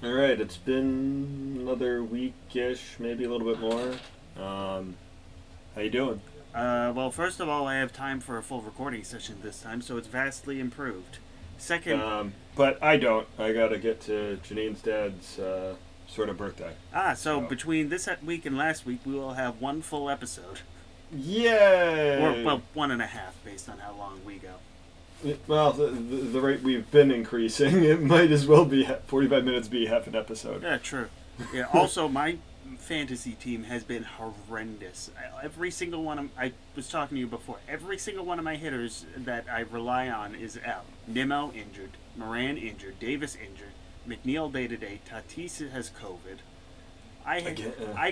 All right, it's been another week-ish, maybe a little bit more. How you doing? Well, first of all, I have time for a full recording session this time, so it's vastly improved. Second, But I don't. I gotta get to Janine's dad's sort of birthday. so So, between this week and last week, we will have one full episode. Or, yay! well, one and a half, based on how long we go. Well, the rate we've been increasing, it might as well be 45 minutes be half an episode. Yeah, true. Yeah, also, my fantasy team has been horrendous. Every single one of, I was talking to you before, every single one of my hitters that I rely on is out. Nimmo injured, Moran injured, Davis injured, McNeil day to day, Tatis has COVID. I get, I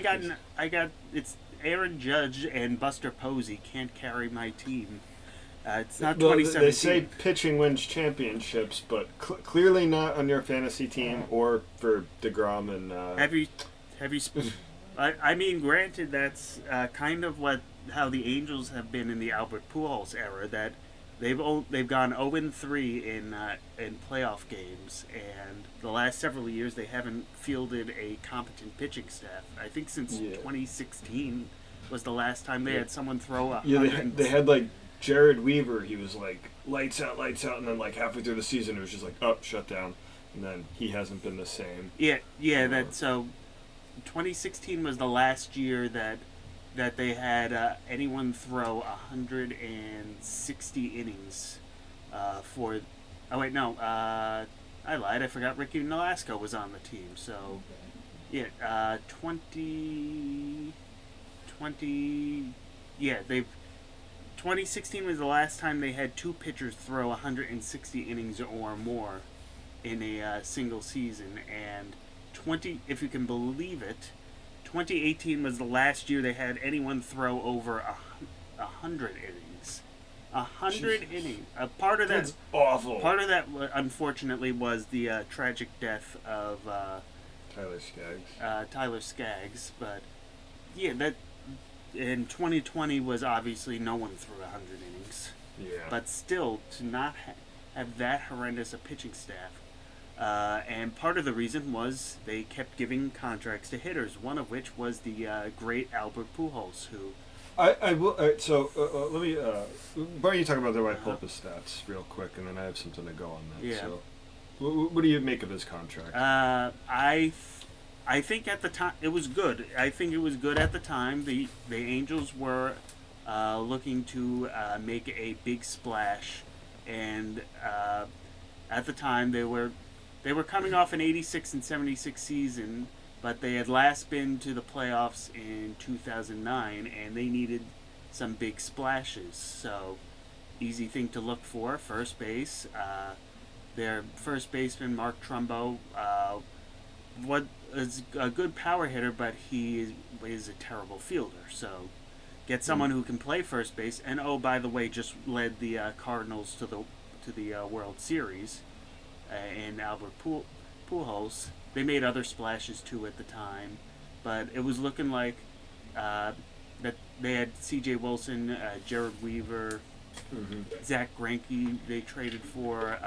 got, it's Aaron Judge and Buster Posey can't carry my team. It's not well, they 2017. say pitching wins championships, but clearly not on your fantasy team or for DeGrom and. Have you? I mean, granted, that's kind of how the Angels have been in the Albert Pujols era. That they've gone 0-3 in playoff games, and the last several years they haven't fielded a competent pitching staff. I think since 2016 was the last time they had someone throw a Yeah, hundred. they had like Jared Weaver. He was like lights out, and then like halfway through the season, it was just like up, shut down, and then he hasn't been the same. Yeah. That so 2016 was the last year that they had anyone throw 160 innings for. Oh wait, no, I lied. I forgot Ricky Nolasco was on the team. So yeah, 2020. Yeah, they've 2016 was the last time they had two pitchers throw 160 innings or more in a single season, and 20, if you can believe it, 2018 was the last year they had anyone throw over 100 innings. 100 innings. That's awful. Part of that, unfortunately, was the tragic death of Tyler Skaggs. Tyler Skaggs. But yeah, that in 2020 was obviously no one threw 100 innings. Yeah. But still, to not have that horrendous a pitching staff. And part of the reason was they kept giving contracts to hitters, one of which was the great Albert Pujols, who. I will. So let me. Why don't you talk about the white pulpit stats real quick, and then I have something to go on that. Yeah. So, what do you make of his contract? I think at the time it was good. I think it was good at the time. The Angels were looking to make a big splash, and at the time they were coming off an 86 and 76 season, but they had last been to the playoffs in 2009, and they needed some big splashes. So, easy thing to look for, first base. Their first baseman, Mark Trumbo, what is a good power hitter, but he is a terrible fielder. So, get someone who can play first base, and oh, by the way, just led the Cardinals to the World Series in Albert Pujols. They made other splashes too at the time, but it was looking like that they had C.J. Wilson, Jared Weaver, Zach Greinke. They traded for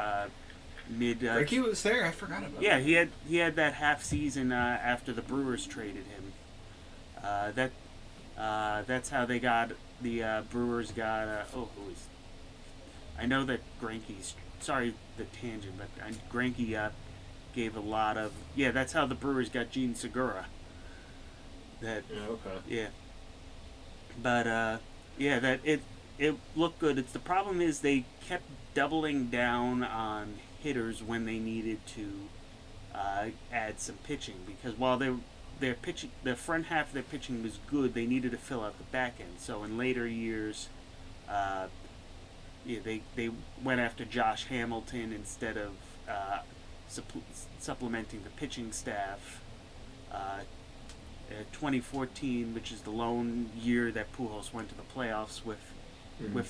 mid. Ricky was there. I forgot about. Yeah, he had that half season after the Brewers traded him. That's how they got the Brewers got. Who is? I know that Greinke's. Sorry, the tangent, but Greinke gave a lot of. Yeah, that's how the Brewers got Gene Segura. That. Yeah. Okay. Yeah. But yeah, that it looked good. It's the problem is they kept doubling down on hitters when they needed to add some pitching, because while their pitching, the front half of their pitching was good, they needed to fill out the back end. So in later years, yeah, they went after Josh Hamilton instead of supplementing the pitching staff. 2014, which is the lone year that Pujols went to the playoffs with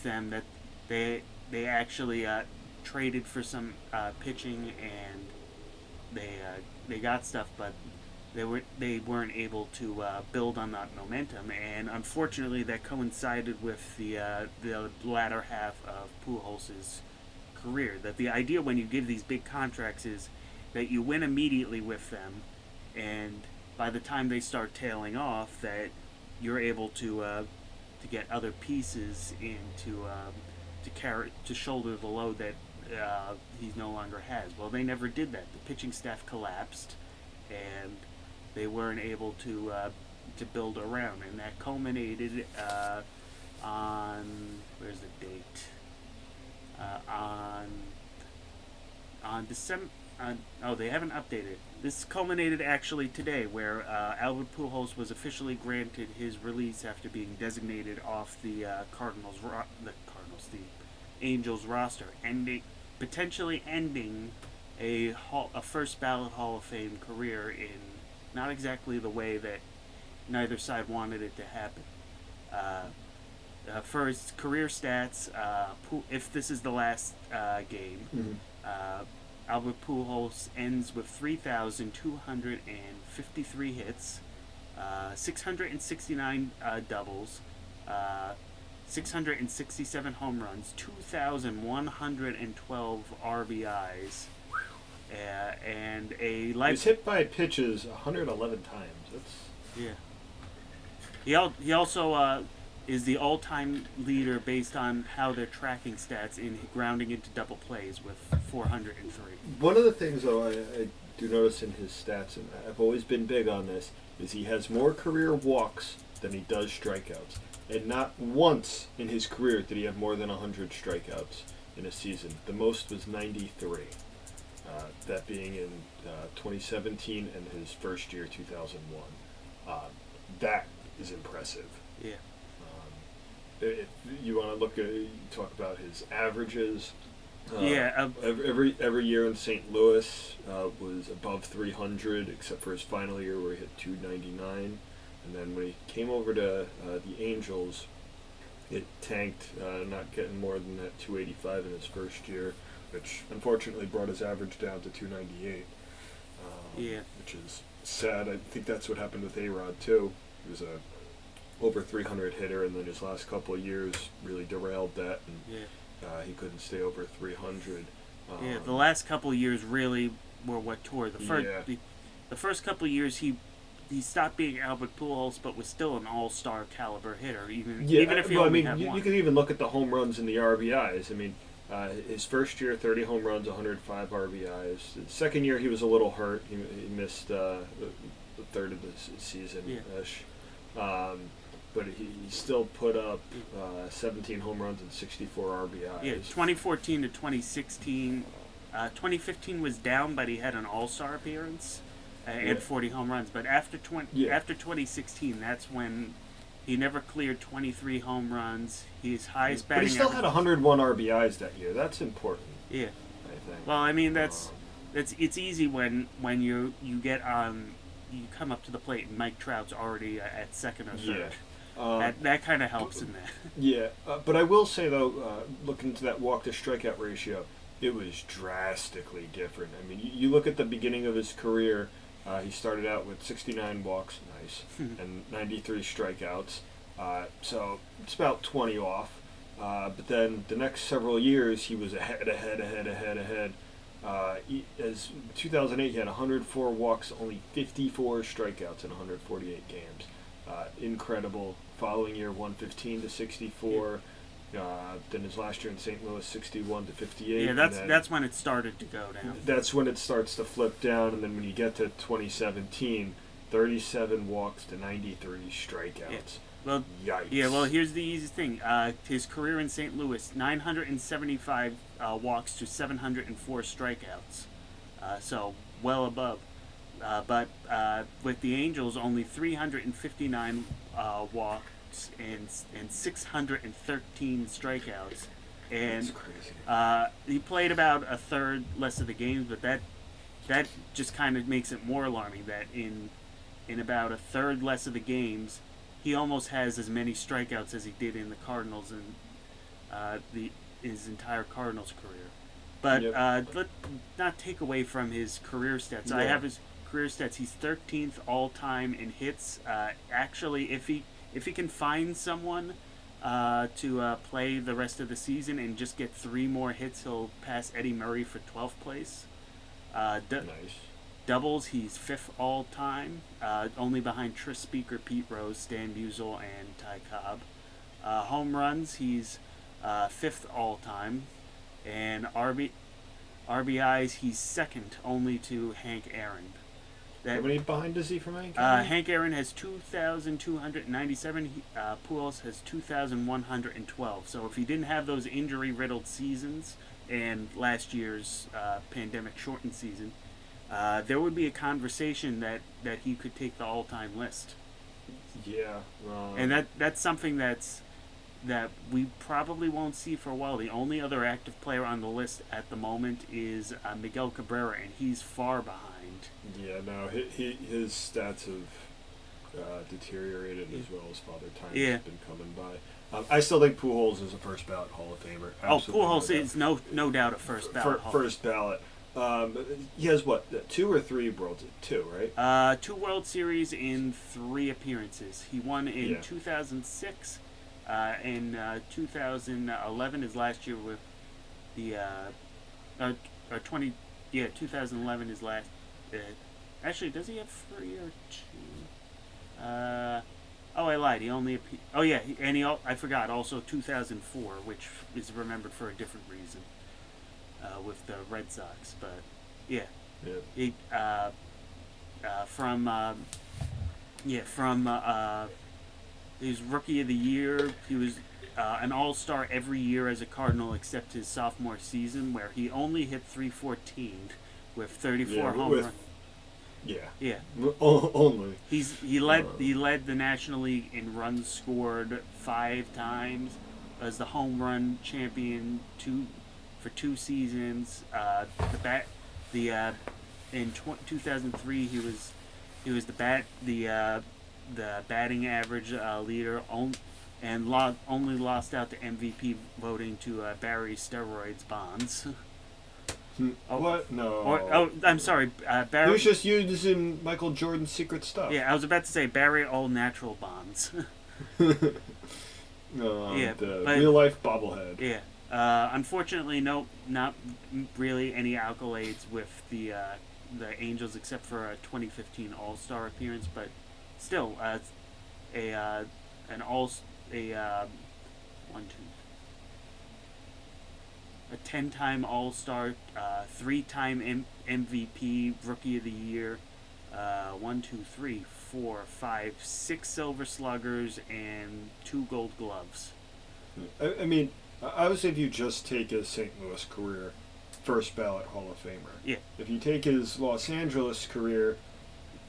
them, that they actually traded for some pitching, and they got stuff, but they weren't able to build on that momentum, and unfortunately that coincided with the latter half of Pujols' career. That the idea when you give these big contracts is that you win immediately with them, and by the time they start tailing off, that you're able to get other pieces in to carry to shoulder the load that he no longer has. Well, they never did that. The pitching staff collapsed, and they weren't able to build around, and that culminated on where's the date? On December. Oh, they haven't updated. This culminated actually today, where Albert Pujols was officially granted his release after being designated off the the Angels roster, potentially ending a first ballot Hall of Fame career in not exactly the way that neither side wanted it to happen. For his career stats, if this is the last game, Albert Pujols ends with 3,253 hits, 669 doubles, 667 home runs, 2,112 RBIs, and a life. He was hit by pitches 111 times. That's He also is the all-time leader based on how they're tracking stats in grounding into double plays with 403. one of the things, though, I do notice in his stats, and I've always been big on this, is he has more career walks than he does strikeouts. And not once in his career did he have more than 100 strikeouts in a season. The most was 93. That being in 2017 and his first year, 2001. That is impressive. Yeah. If you want to talk about his averages. Every year in St. Louis was above 300, except for his final year where he hit 299. And then when he came over to the Angels, it tanked, not getting more than that 285 in his first year, which unfortunately brought his average down to 298. Which is sad. I think that's what happened with A-Rod too. He was a over 300 hitter, and then his last couple of years really derailed that, and he couldn't stay over 300. The last couple of years really were what tore. The first couple of years he stopped being Albert Pujols, but was still an all-star caliber hitter. Even if he only had one. You can even look at the home runs and the RBIs. I mean, his first year, 30 home runs, 105 RBIs. The second year, he was a little hurt. He missed the third of the season-ish. But he still put up 17 home runs and 64 RBIs. Yeah, 2014 to 2016. 2015 was down, but he had an all-star appearance and 40 home runs. But after 2016, that's when he never cleared 23 home runs. His highest batting. But he still had 101 RBIs that year. That's important. Yeah. I think. Well, I mean it's easy when you get on. You come up to the plate and Mike Trout's already at second or third. That kind of helps in that. Yeah, but I will say, though, looking to that walk-to-strikeout ratio, it was drastically different. I mean, you look at the beginning of his career, he started out with 69 walks, nice, and 93 strikeouts. So it's about 20 off. But then the next several years, he was ahead. As 2008, he had 104 walks, only 54 strikeouts in 148 games. Incredible. Following year, 115 to 64. Then his last year in St. Louis, 61 to 58. Yeah, that's when it started to go down. That's when it starts to flip down, and then when you get to 2017, 37 walks to 93 strikeouts. Yeah. Well, yikes. Yeah, well, here's the easy thing. His career in St. Louis, 975 walks to 704 strikeouts. So well above. But with the Angels, only 359 walks and 613 strikeouts. And That's crazy. He played about a third less of the games, but that just kind of makes it more alarming that in about a third less of the games, he almost has as many strikeouts as he did in the Cardinals in his entire Cardinals career. But let's not take away from his career stats. I have his career stats. He's 13th all-time in hits. Actually, if he can find someone to play the rest of the season and just get 3 more hits, he'll pass Eddie Murray for 12th place. Nice. Doubles, he's 5th all-time, only behind Tris Speaker, Pete Rose, Stan Musial, and Ty Cobb. Home runs, he's 5th all-time. And RBIs, he's 2nd only to Hank Aaron. How many behind is he from Hank Aaron? Hank Aaron has 2,297. Pujols has 2,112. So if he didn't have those injury-riddled seasons and last year's pandemic-shortened season, there would be a conversation that he could take the all-time list. Yeah. And that's something that we probably won't see for a while. The only other active player on the list at the moment is Miguel Cabrera, and he's far behind. Yeah, no, his stats have deteriorated as well as Father Time has been coming by. I still think Pujols is a first ballot Hall of Famer. Absolutely, Pujols is no doubt a first ballot. First ballot. He has what, 2 or 3 worlds? 2, right? 2 World Series in 3 appearances. He won in 2006. In 2011, his last year with the 2011 is last. Actually, does he have 3 or 2? I lied. He only I forgot. Also 2004, which is remembered for a different reason, with the Red Sox. But he his Rookie of the Year. He was an All-Star every year as a Cardinal except his sophomore season, where he only hit .314 with 34 home runs. Yeah. Only. He led the National League in runs scored 5 times, as the home run champion for 2 seasons. In 2003 he was the batting average leader, and only lost out to MVP voting to Barry Steroids Bonds. What? No. I'm sorry, Barry. He was just using Michael Jordan's secret stuff. Yeah, I was about to say Barry All Natural Bonds. The real life bobblehead. Yeah. Unfortunately, not really any accolades with the Angels except for a 2015 All-Star appearance, but still, a 10-time All-Star, 3-time MVP, Rookie of the Year, 6 Silver Sluggers, and 2 Gold Gloves. I mean, I would say if you just take his St. Louis career, first ballot Hall of Famer. Yeah. If you take his Los Angeles career,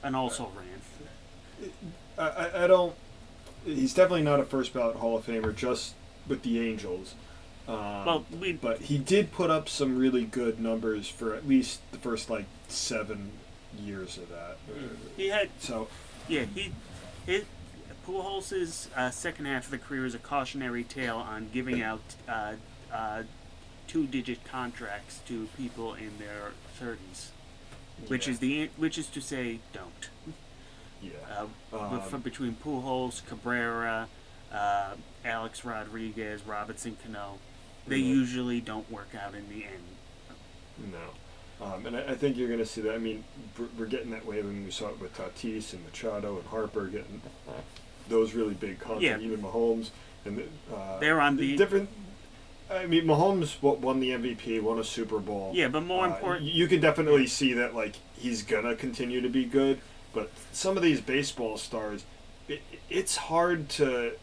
and also ran. I don't. He's definitely not a first ballot Hall of Famer just with the Angels. But he did put up some really good numbers for at least the first 7 years of that. Pujols' second half of the career is a cautionary tale on giving out 2-digit contracts to people in their 30s, which is to say, don't. Yeah. Between Pujols, Cabrera, Alex Rodriguez, Robinson Cano, they usually don't work out in the end. No. And I think you're going to see that. I mean, we're getting that way when we saw it with Tatis and Machado and Harper getting those really big contracts, even Mahomes. And they're on the different. I mean, Mahomes won the MVP, won a Super Bowl. Yeah, but more important, you can definitely see that he's gonna continue to be good. But some of these baseball stars, it's hard to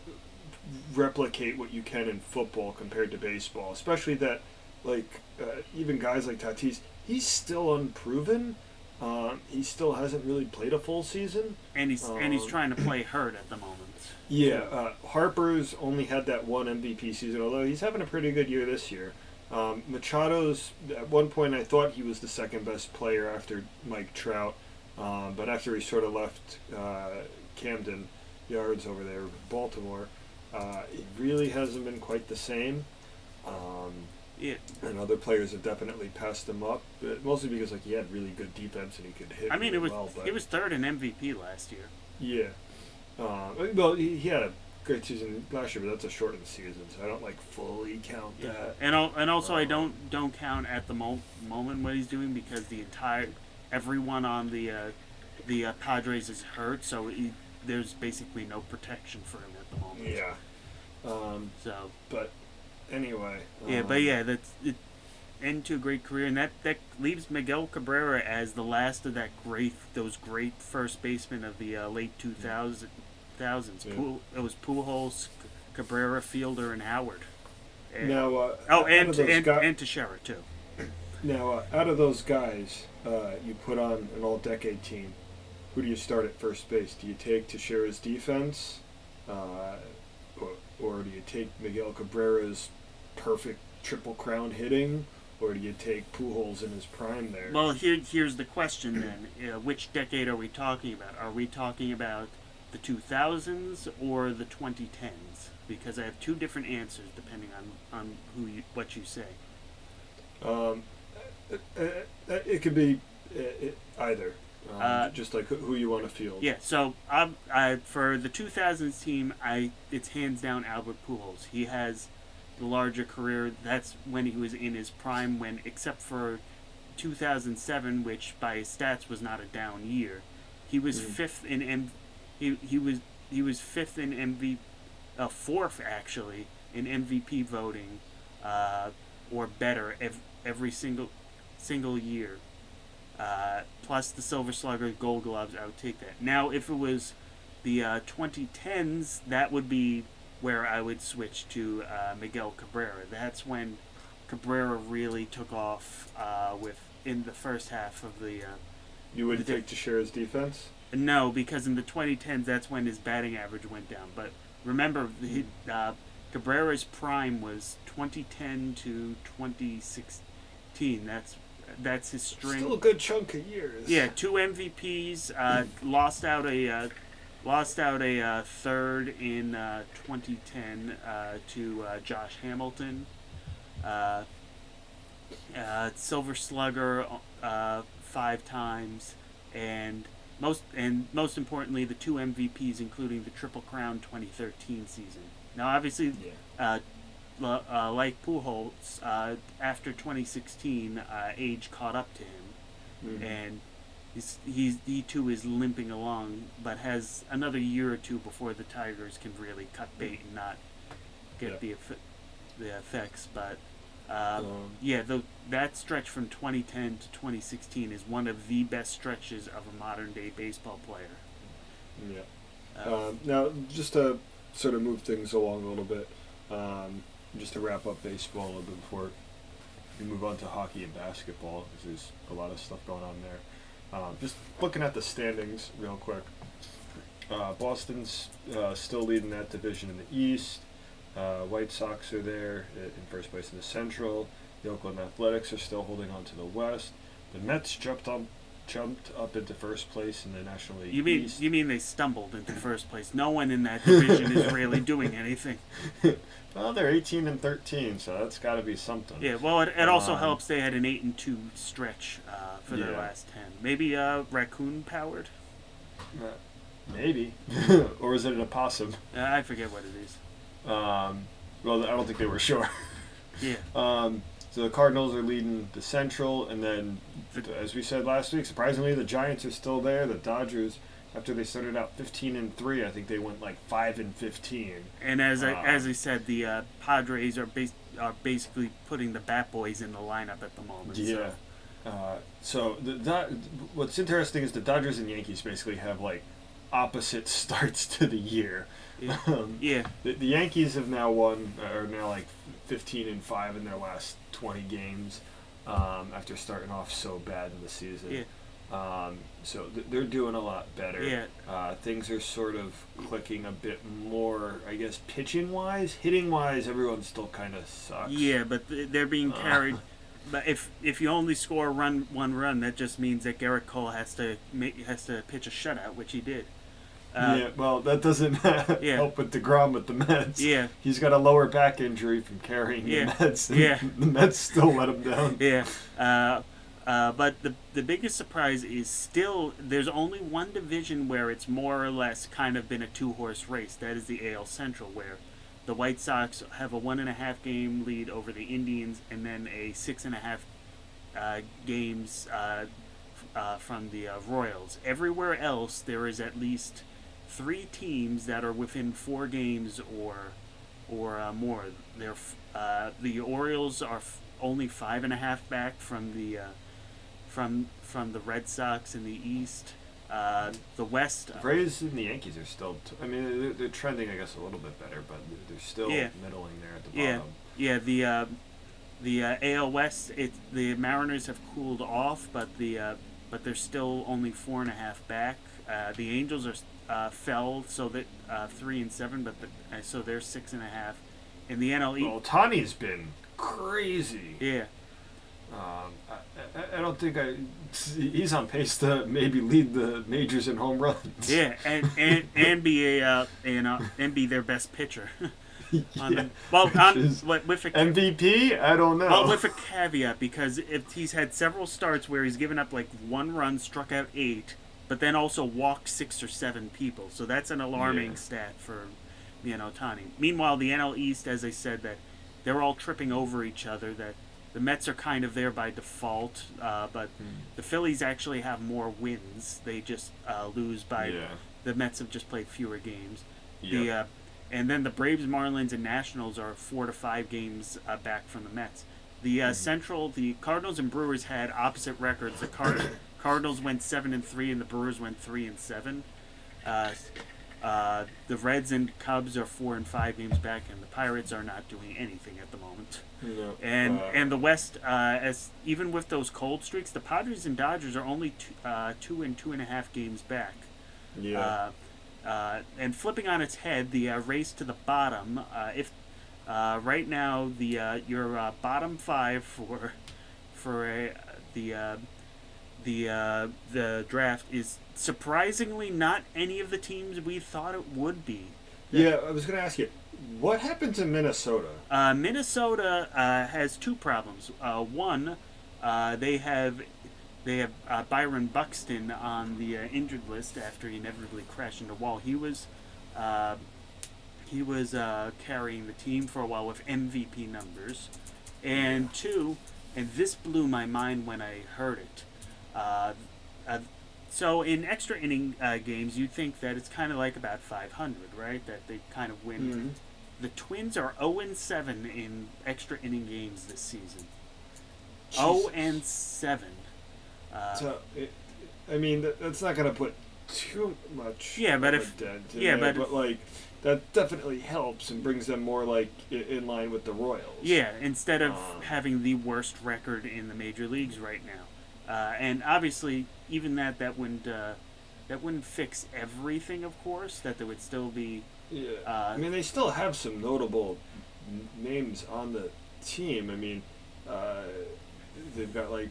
replicate what you can in football compared to baseball, especially that even guys like Tatis, he's still unproven. He still hasn't really played a full season, and he's trying to play hurt at the moment. Yeah, Harper's only had that one MVP season, although he's having a pretty good year this year. Machado's, at one point I thought he was the second best player after Mike Trout, but after he sort of left Camden Yards over there with Baltimore, it really hasn't been quite the same. And other players have definitely passed him up, but mostly because he had really good defense and he could hit. I mean, he was third in MVP last year. Yeah. Well, he had a great season last year, but that's a shortened season, so I don't like fully count that. And also I don't count at the moment what he's doing because everyone on the Padres is hurt, so there's basically no protection for him at the moment. Yeah. But anyway. That's it. End to a great career, and that leaves Miguel Cabrera as the last of those great first basemen of the late 2000s. Yeah. It was Pujols, Cabrera, Fielder, and Howard. And, and Teixeira too. Now, out of those guys, you put on an all-decade team. Who do you start at first base? Do you take Teixeira's defense, or do you take Miguel Cabrera's perfect triple crown hitting? Or do you take Pujols in his prime there? Well, here's the question then. Which decade are we talking about? Are we talking about the 2000s or the 2010s? Because I have two different answers depending on what you say. It could be either. Just like who you want to field. Yeah, so for the 2000s team, it's hands down Albert Pujols. He has the larger career. That's when he was in his prime, when except for 2007, which by his stats was not a down year, he was fifth in he was fifth in fourth actually in MVP voting, or better every single year. Plus the Silver Slugger, Gold Gloves, I would take that. Now, if it was the 2010s, that would be where I would switch to Miguel Cabrera. That's when Cabrera really took off in the first half of the... you wouldn't take Teixeira's defense? No, because in the 2010s, that's when his batting average went down. But remember, Cabrera's prime was 2010 to 2016. That's his string. Still a good chunk of years. Yeah, 2 MVPs. Lost out a third in 2010 to Josh Hamilton. Silver Slugger 5 times, and most importantly, the 2 MVPs, including the Triple Crown 2013 season. Now, obviously, like Pujols, after 2016, age caught up to him, and he too is limping along, but has another year or two before the Tigers can really cut bait and not get the effects. But that stretch from 2010 to 2016 is one of the best stretches of a modern day baseball player. Yeah. Now, just to sort of move things along a little bit, just to wrap up baseball a little bit before we move on to hockey and basketball, because there's a lot of stuff going on there. Just looking at the standings real quick. Boston's still leading that division in the East. White Sox are there in first place in the Central. The Oakland Athletics are still holding on to the West. The Mets jumped up into first place in the National League East. You mean they stumbled into first place? No one in that division is really doing anything. Well, they're 18-13, so that's got to be something. Yeah, well, it also helps they had an 8-2 stretch for their last 10. Maybe raccoon powered? Maybe. Or is it an opossum? I forget what it is. Well, I don't think they were sure. Yeah. So the Cardinals are leading the Central, and then, as we said last week, surprisingly, the Giants are still there. The Dodgers, after they started out 15-3, I think they went like 5-15. And as I said, the Padres are basically putting the Bat Boys in the lineup at the moment. Yeah. So what's interesting is the Dodgers and Yankees basically have like opposite starts to the year. Yeah. The Yankees are now like 15-5 in their last 20 games, after starting off so bad in the season. Yeah. So they're doing a lot better. Yeah. Things are sort of clicking a bit more, I guess, pitching wise. Hitting wise, everyone still kind of sucks. Yeah, but they're being carried. But if you only score one run, that just means that Garrett Cole has to pitch a shutout, which he did. Well, that doesn't help with DeGrom with the Mets. Yeah. He's got a lower back injury from carrying the Mets. And the Mets still let him down. Yeah. But the biggest surprise is still there's only one division where it's more or less kind of been a two-horse race. That is the AL Central, where the White Sox have a 1.5 game lead over the Indians, and then a 6.5 games from the Royals. Everywhere else, there is at least 3 teams that are within 4 games or more. The Orioles are only 5.5 back from the from the Red Sox in the East. The West. The Rays and the Yankees are still. I mean, they're trending, I guess, a little bit better, but they're still middling there at the bottom. Yeah. The AL West. The Mariners have cooled off, but they're still only 4.5 back. The Angels are fell, so that 3-7, but so they're 6.5. In the NL East. Well, Ohtani's been crazy. Yeah. I don't think he's on pace to maybe lead the majors in home runs. Yeah, and be their best pitcher. With a MVP, I don't know. Well, with a caveat, because if he's had several starts where he's given up like 1 run, struck out 8, but then also walked 6 or 7 people, so that's an alarming stat for Ohtani. Meanwhile, the NL East, as I said, that they're all tripping over each other. That the Mets are kind of there by default, but the Phillies actually have more wins. They just lose by the Mets have just played fewer games. Yep. And then the Braves, Marlins, and Nationals are 4 to 5 games back from the Mets. The Central, the Cardinals and Brewers had opposite records. The Cardinals went 7-3, and the Brewers went 3-7. The Reds and Cubs are 4 and 5 games back, and the Pirates are not doing anything at the moment. No, and the West, as even with those cold streaks, the Padres and Dodgers are only 2 and 2.5 games back. Yeah. And flipping on its head, the race to the bottom. If right now your bottom 5 for the draft is surprisingly not any of the teams we thought it would be. Yeah, I was going to ask you, what happened to Minnesota? Minnesota has 2 problems. One, they have Byron Buxton on the injured list after he inevitably crashed into a wall. He was carrying the team for a while with MVP numbers. And 2, and this blew my mind when I heard it. So in extra inning games, you'd think that it's kind of like about 500, right? That they kind of win. Mm-hmm. The Twins are 0-7 in extra inning games this season. Jesus. 0-7. That's not going to put too much. But like that definitely helps and brings them more like in line with the Royals. Yeah, instead of having the worst record in the major leagues right now. And obviously, even that wouldn't fix everything. Of course, that there would still be. Yeah, they still have some notable names on the team. They've got like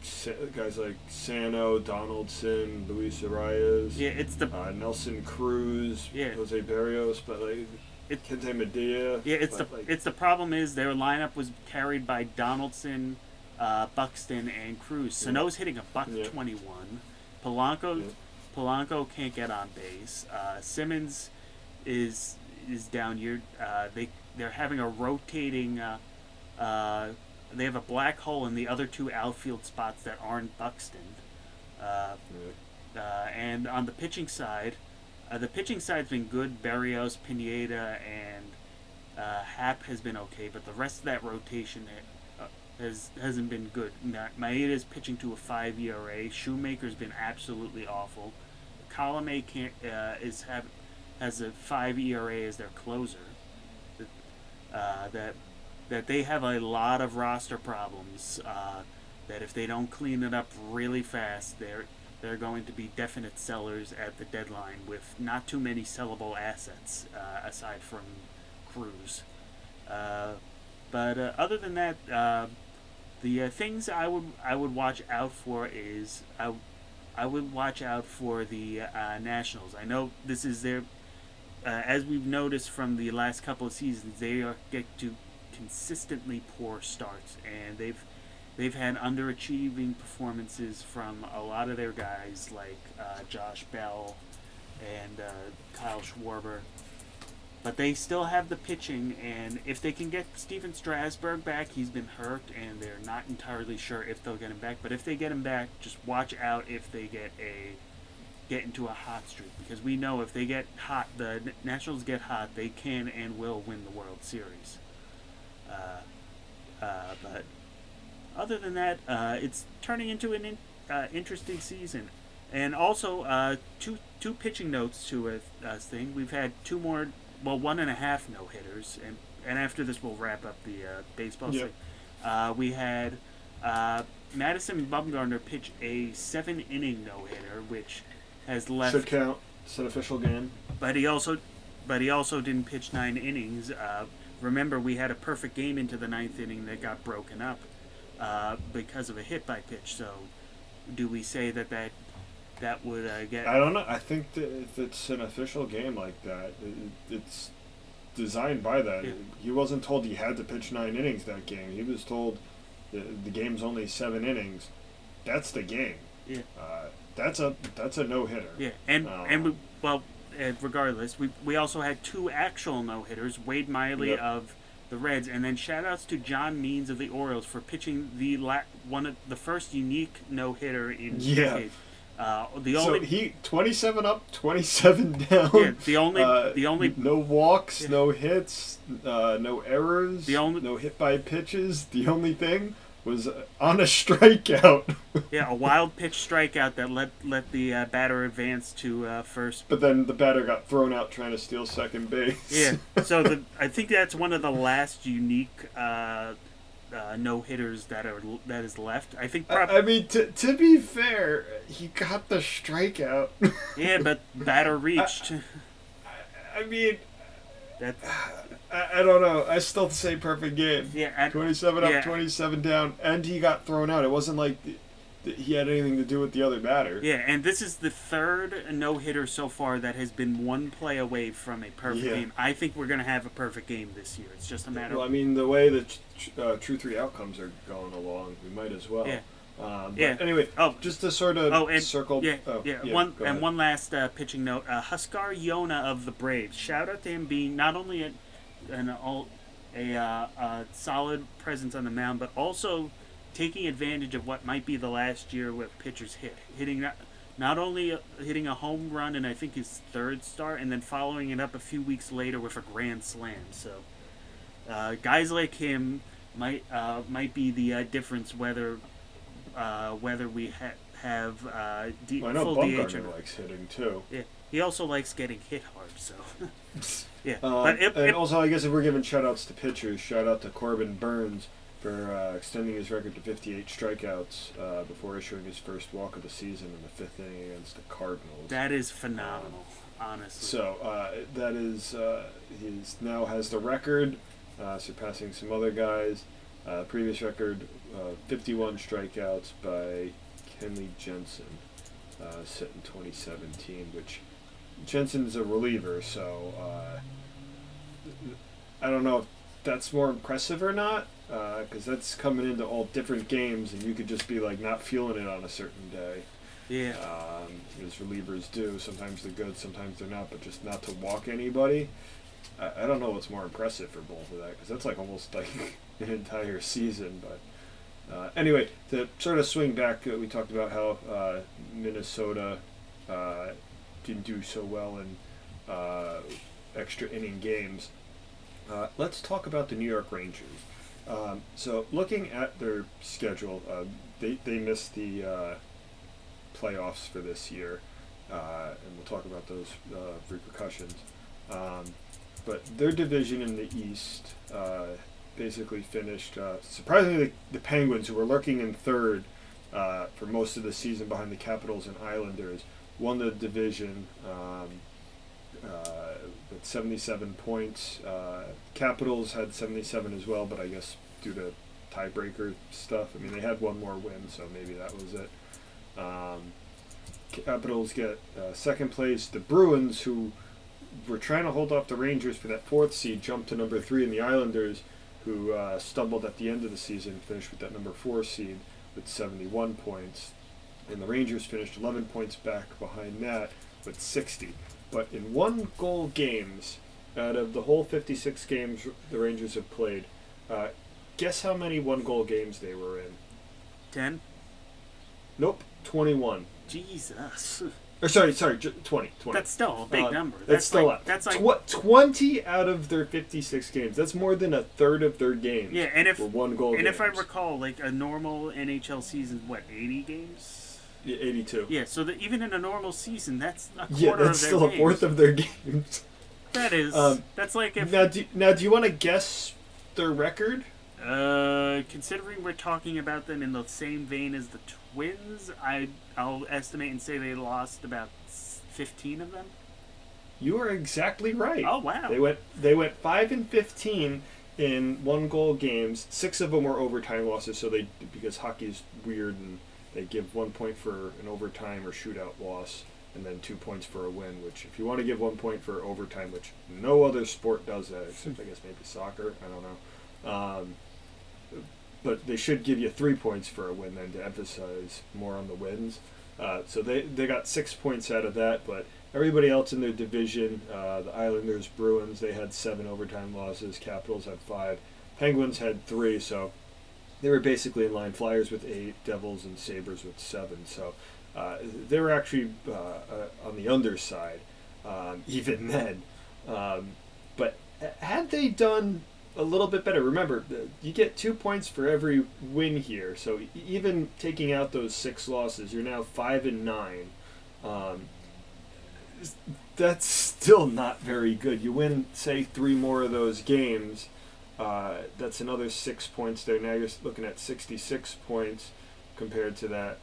guys like Sano, Donaldson, Luis Arias. Yeah, it's the Nelson Cruz, Jose Barrios, but like Kente Medea. Yeah, it's the problem is their lineup was carried by Donaldson, Buxton, and Cruz. Sano's hitting $121. Polanco can't get on base. Simmons is down here. They're having a rotating. They have a black hole in the other 2 outfield spots that aren't Buxton. And on the pitching side, the pitching side's been good. Barrios, Pineda, and Happ has been okay, but the rest of that rotation hasn't been good. Maeda's pitching to a 5 ERA. Shoemaker's been absolutely awful. Colome has a 5 ERA as their closer. That they have a lot of roster problems. That if they don't clean it up really fast, they're going to be definite sellers at the deadline with not too many sellable assets aside from Cruz. But other than that, the things I would watch out for is I would watch out for the Nationals. I know this is their as we've noticed from the last couple of seasons, they get to consistently poor starts, and they've had underachieving performances from a lot of their guys, like Josh Bell and Kyle Schwarber. But they still have the pitching, and if they can get Steven Strasburg back, he's been hurt, and they're not entirely sure if they'll get him back. But if they get him back, just watch out if they get into a hot streak, because we know if they get hot, the Nationals get hot, they can and will win the World Series. But other than that, it's turning into an interesting season. And also, two pitching notes to a thing. We've had two more, well, 1.5 no-hitters, and after this we'll wrap up the baseball Yep. thing. We had Madison Bumgarner pitch a 7-inning no-hitter, which has left. Should count. It's an official game. But he also didn't pitch 9 innings. Remember, we had a perfect game into the 9th inning that got broken up because of a hit by pitch. So, do we say that would get? I don't know. I think that if it's an official game like that, it's designed by that. Yeah. He wasn't told he had to pitch 9 innings that game. He was told the game's only 7 innings. That's the game. Yeah. That's a no-hitter. Yeah, regardless, we also had 2 actual no-hitters. Wade Miley Yep. of the Reds, and then shout-outs to John Means of the Orioles for pitching one of the first unique no-hitter in decades. He 27 up, 27 down. Yeah, the only no walks, yeah. no hits, no errors, The no hit by pitches. The only thing was on a strikeout. a wild pitch strikeout that let the batter advance to first. But then the batter got thrown out trying to steal second base. Yeah, so I think that's one of the last unique no hitters that is left. I think. I mean, to be fair, he got the strikeout. Yeah, but batter reached. I mean, that. I don't know. I still say perfect game. Yeah, 27 up, 27 down, and he got thrown out. It wasn't like he had anything to do with the other batter. Yeah, and this is the third no-hitter so far that has been one play away from a perfect game. I think we're going to have a perfect game this year. It's just a matter Well, I mean, the way the True 3 outcomes are going along, we might as well. Yeah. But anyway, just to sort of circle. One last pitching note. Huskar Yona of the Braves. Shout out to him being not only a solid presence on the mound, but also taking advantage of what might be the last year where pitchers hitting not only hitting a home run in I think his 3rd start, and then following it up a few weeks later with a grand slam. So guys like him might be the difference whether we have I know full DH. Bumgarner likes hitting too. Yeah, he also likes getting hit hard. So yeah, also I guess if we're giving shout outs to pitchers, shout out to Corbin Burns for extending his record to 58 strikeouts before issuing his first walk of the season in the 5th inning against the Cardinals. That is phenomenal, honestly. So that is he now has the record, surpassing some other guys. Previous record, 51 strikeouts by Kenley Jensen, set in 2017, which Jensen's a reliever, so I don't know if that's more impressive or not, because that's coming into all different games, and you could just be like not feeling it on a certain day. Yeah. As relievers do. Sometimes they're good, sometimes they're not, but just not to walk anybody. I don't know what's more impressive for both of that, because that's like almost like an entire season. But anyway, to sort of swing back, we talked about how Minnesota didn't do so well in extra inning games. Let's talk about the New York Rangers. So looking at their schedule, they missed the playoffs for this year, and we'll talk about those repercussions. But their division in the East basically finished, surprisingly, the Penguins, who were lurking in 3rd for most of the season behind the Capitals and Islanders, won the division with 77 points. Capitals had 77 as well, but I guess due to tiebreaker stuff, I mean, they had one more win, so maybe that was it. Capitals get 2nd place. The Bruins, who were trying to hold off the Rangers for that 4th seed, jumped to number 3, and the Islanders who stumbled at the end of the season, finished with that number 4 seed with 71 points. And the Rangers finished 11 points back behind that with 60. But in one-goal games, out of the whole 56 games the Rangers have played, guess how many one-goal games they were in? 10? Nope, 21. Jesus. Or sorry, 20. That's still a big number. That's still like, that's like 20 out of their 56 games. That's more than a third of their games. Yeah, and if were one-goal games. if I recall, like a normal NHL season, what, 80 games? Yeah, 82. Yeah, so even in a normal season, that's a quarter Yeah, that's of their still games. a fourth of their games. That is. That's like if. Now, do you want to guess their record? Considering we're talking about them in the same vein as the Twins, I'll estimate and say they lost about 15 of them. You are exactly right. Oh wow! They went 5-15 in one-goal games. 6 of them were overtime losses. So because hockey's weird and they give 1 point for an overtime or shootout loss, and then 2 points for a win. Which, if you want to give 1 point for overtime, which no other sport does that except I guess maybe soccer. I don't know. But they should give you 3 points for a win then to emphasize more on the wins. So they got 6 points out of that, but everybody else in their division, the Islanders, Bruins, they had 7 overtime losses. Capitals had 5. Penguins had 3, so they were basically in line. Flyers with 8, Devils and Sabres with 7. So they were actually on the underside even then. But had they done a little bit better. Remember, you get 2 points for every win here. So even taking out those 6 losses, you're now 5-9. That's still not very good. You win, say, 3 more of those games. That's another 6 points there. Now you're looking at 66 points compared to that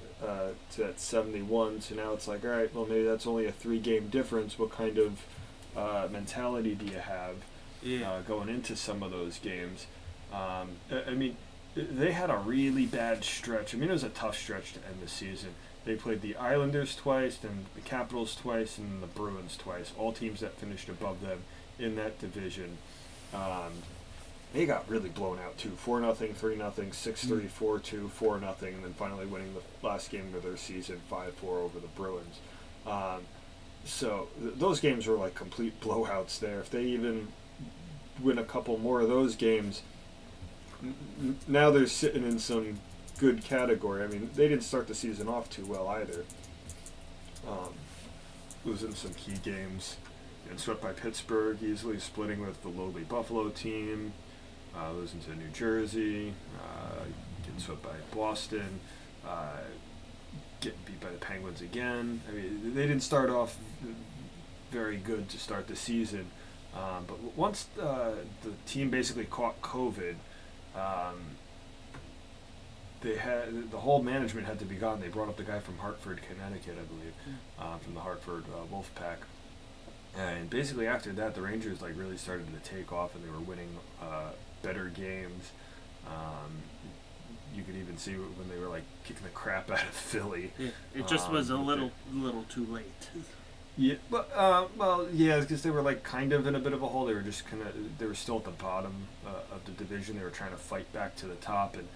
71. So now it's like, all right, well, maybe that's only a 3-game difference. What kind of mentality do you have? Yeah. Going into some of those games. I mean, they had a really bad stretch. I mean, it was a tough stretch to end the season. They played the Islanders twice, then the Capitals twice, and the Bruins twice, all teams that finished above them in that division. They got really blown out, too. 4-0, 3-0, 6-3, 4-2, 4-0, and then finally winning the last game of their season, 5-4 over the Bruins. So those games were like complete blowouts there. If they even win a couple more of those games, now they're sitting in some good category. I mean, they didn't start the season off too well either. Losing some key games. Getting swept by Pittsburgh, easily splitting with the lowly Buffalo team. Losing to New Jersey. Getting swept by Boston. Getting beat by the Penguins again. I mean, they didn't start off very good to start the season. But once the team basically caught COVID, the whole management had to be gone. They brought up the guy from Hartford, Connecticut, I believe, from the Hartford Wolfpack. And basically after that, the Rangers really started to take off, and they were winning better games. You could even see when they were kicking the crap out of Philly. Yeah, it just was a little too late. Yeah, but yeah, because they were kind of in a bit of a hole. They were just they were still at the bottom of the division. They were trying to fight back to the top, and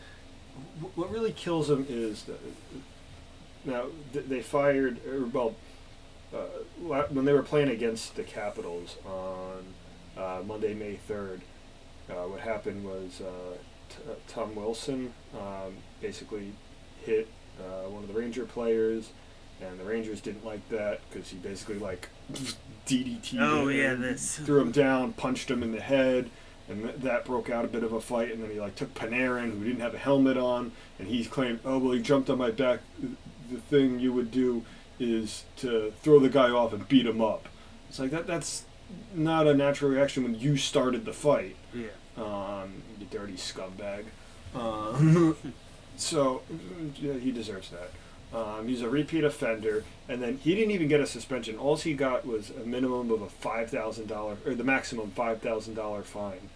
what really kills them is now they fired when they were playing against the Capitals on Monday, May 3rd. What happened was Tom Wilson basically hit one of the Ranger players. And the Rangers didn't like that because he basically DDT'd him, threw him down, punched him in the head, and that broke out a bit of a fight. And then he took Panarin, who didn't have a helmet on, and he claimed, oh, well, he jumped on my back. The thing you would do is to throw the guy off and beat him up. It's that's not a natural reaction when you started the fight. Yeah. You dirty scumbag. So yeah, he deserves that. He's a repeat offender, and then he didn't even get a suspension. All he got was a minimum of a $5,000, or the maximum $5,000 fine.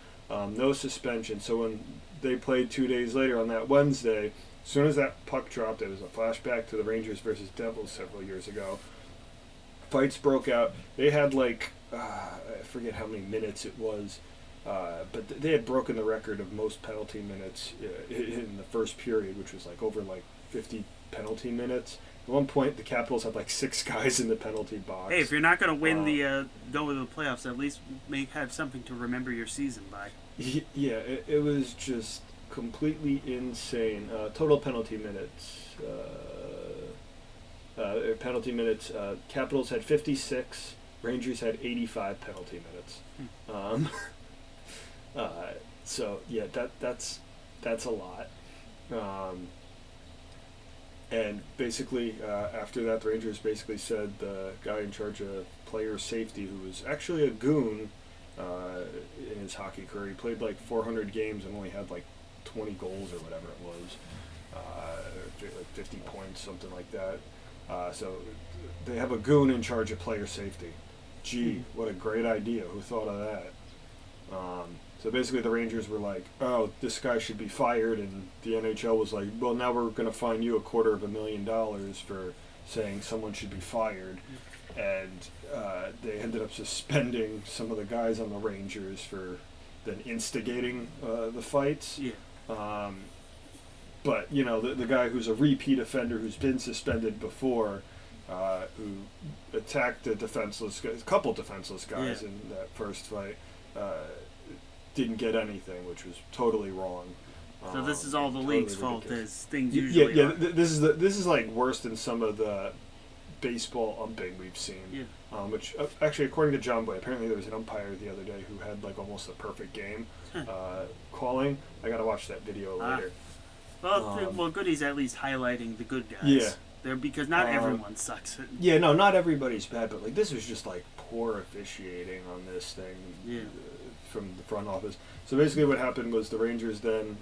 No suspension. So when they played 2 days later on that Wednesday, as soon as that puck dropped, it was a flashback to the Rangers versus Devils several years ago. Fights broke out. They had I forget how many minutes it was But they had broken the record of most penalty minutes in the first period, which was like over like 50 penalty minutes. At one point, the Capitals had like 6 guys in the penalty box. Hey, if you're not going to win go to the playoffs, at least have something to remember your season by. Yeah, it was just completely insane. Total penalty minutes. Capitals had 56. Rangers had 85 penalty minutes. So yeah, that's a lot. And basically, after that, the Rangers basically said the guy in charge of player safety, who was actually a goon in his hockey career, he played like 400 games and only had like 20 goals or whatever it was, like 50 points, something like that. So they have a goon in charge of player safety. Gee, what a great idea. Who thought of that? So basically the Rangers were like, oh, this guy should be fired, and the NHL was like, well, now we're going to fine you $250,000 for saying someone should be fired. And they ended up suspending some of the guys on the Rangers for then instigating the fights. Yeah. But, you know, the guy who's a repeat offender who's been suspended before, who attacked a couple defenseless guys in that first fight, didn't get anything, which was totally wrong. So this is all the totally league's fault, ridiculous. as things usually are. This is like worse than some of the baseball umping we've seen. Yeah. Which actually, according to John Boy, apparently there was an umpire the other day who had like almost a perfect game calling. I got to watch that video later. Well, good. He's at least highlighting the good guys. Yeah. Because not everyone sucks. Yeah, no, not everybody's bad, but like this was just like poor officiating on this thing. Yeah. From the front office. So basically what happened was the Rangers then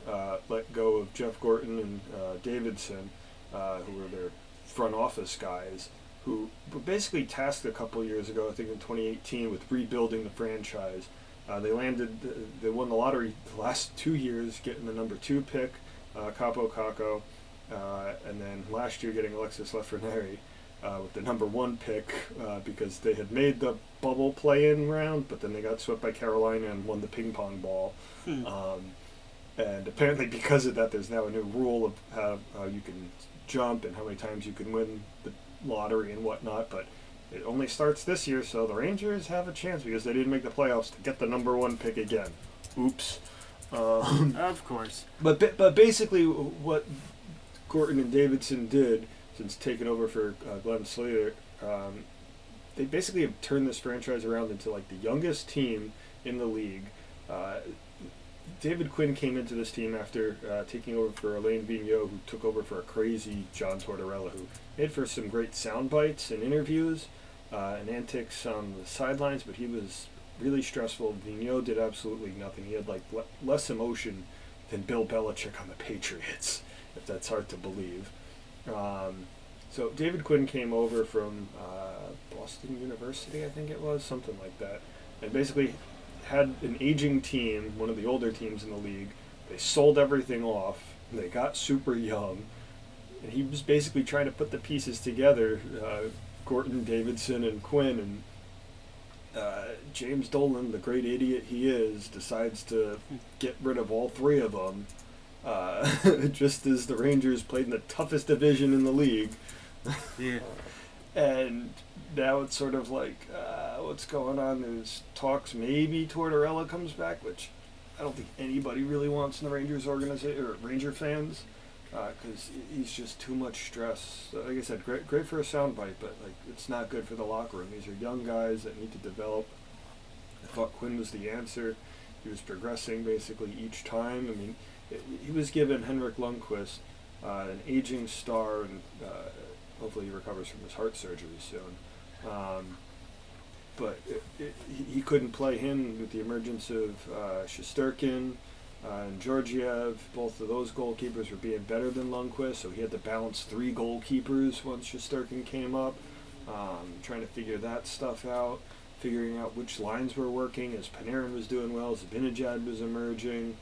let go of Jeff Gorton and Davidson, who were their front office guys, who were basically tasked a couple years ago, I think in 2018, with rebuilding the franchise. They won the lottery the last 2 years, getting the number 2 pick, Capo Caco, and then last year getting Alexis Lafreniere with the number 1 pick because they had made the bubble play-in round, but then they got swept by Carolina and won the ping pong ball. And apparently because of that, there's now a new rule of how you can jump and how many times you can win the lottery and whatnot, but it only starts this year, so the Rangers have a chance because they didn't make the playoffs to get the number 1 pick again. Oops. Of course. But basically what Gorton and Davidson did, since taking over for Glenn Slater, they basically have turned this franchise around into like the youngest team in the league. David Quinn came into this team after taking over for Alain Vigneault, who took over for a crazy John Tortorella, who made for some great sound bites and interviews and antics on the sidelines, but he was really stressful. Vigneault did absolutely nothing. He had like less emotion than Bill Belichick on the Patriots, if that's hard to believe. So David Quinn came over from Boston University, I think it was, something like that, and basically had an aging team, one of the older teams in the league. They sold everything off. They got super young, and he was basically trying to put the pieces together. Gorton, Davidson, and Quinn, and James Dolan, the great idiot he is, decides to get rid of all 3 of them. Just as the Rangers played in the toughest division in the league. Yeah. And now it's sort of like, what's going on? There's talks maybe Tortorella comes back, which I don't think anybody really wants in the Rangers organization or Ranger fans, because he's just too much stress. Like I said, great for a soundbite, but like it's not good for the locker room. These are young guys that need to develop. I thought Quinn was the answer. He was progressing basically each time. I mean, he was given Henrik Lundqvist, an aging star, and hopefully he recovers from his heart surgery soon. But he couldn't play him with the emergence of Shesterkin and Georgiev. Both of those goalkeepers were being better than Lundqvist, so he had to balance 3 goalkeepers once Shesterkin came up, trying to figure that stuff out, figuring out which lines were working, as Panarin was doing well, Zibanejad was emerging.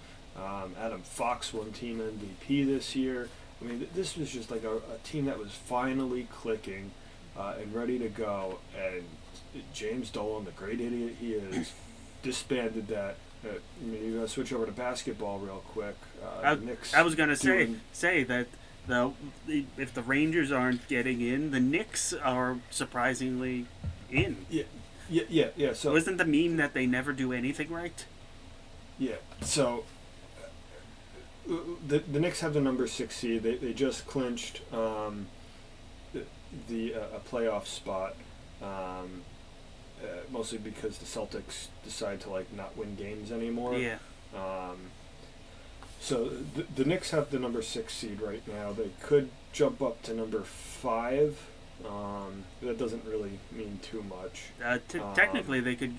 Adam Fox won team MVP this year. I mean, this was just like a team that was finally clicking and ready to go. And James Dolan, the great idiot he is, disbanded that I mean, you're gonna switch over to basketball real quick. I, The Knicks I was gonna doing, say that if the Rangers aren't getting in, the Knicks are surprisingly in. yeah. So Wasn't the meme that they never do anything right? yeah, so the Knicks have the number 6 seed. They just clinched a playoff spot, mostly because the Celtics decide to like not win games anymore. Yeah. So the Knicks have the number 6 seed right now. They could jump up to number 5. That doesn't really mean too much. Technically, they could.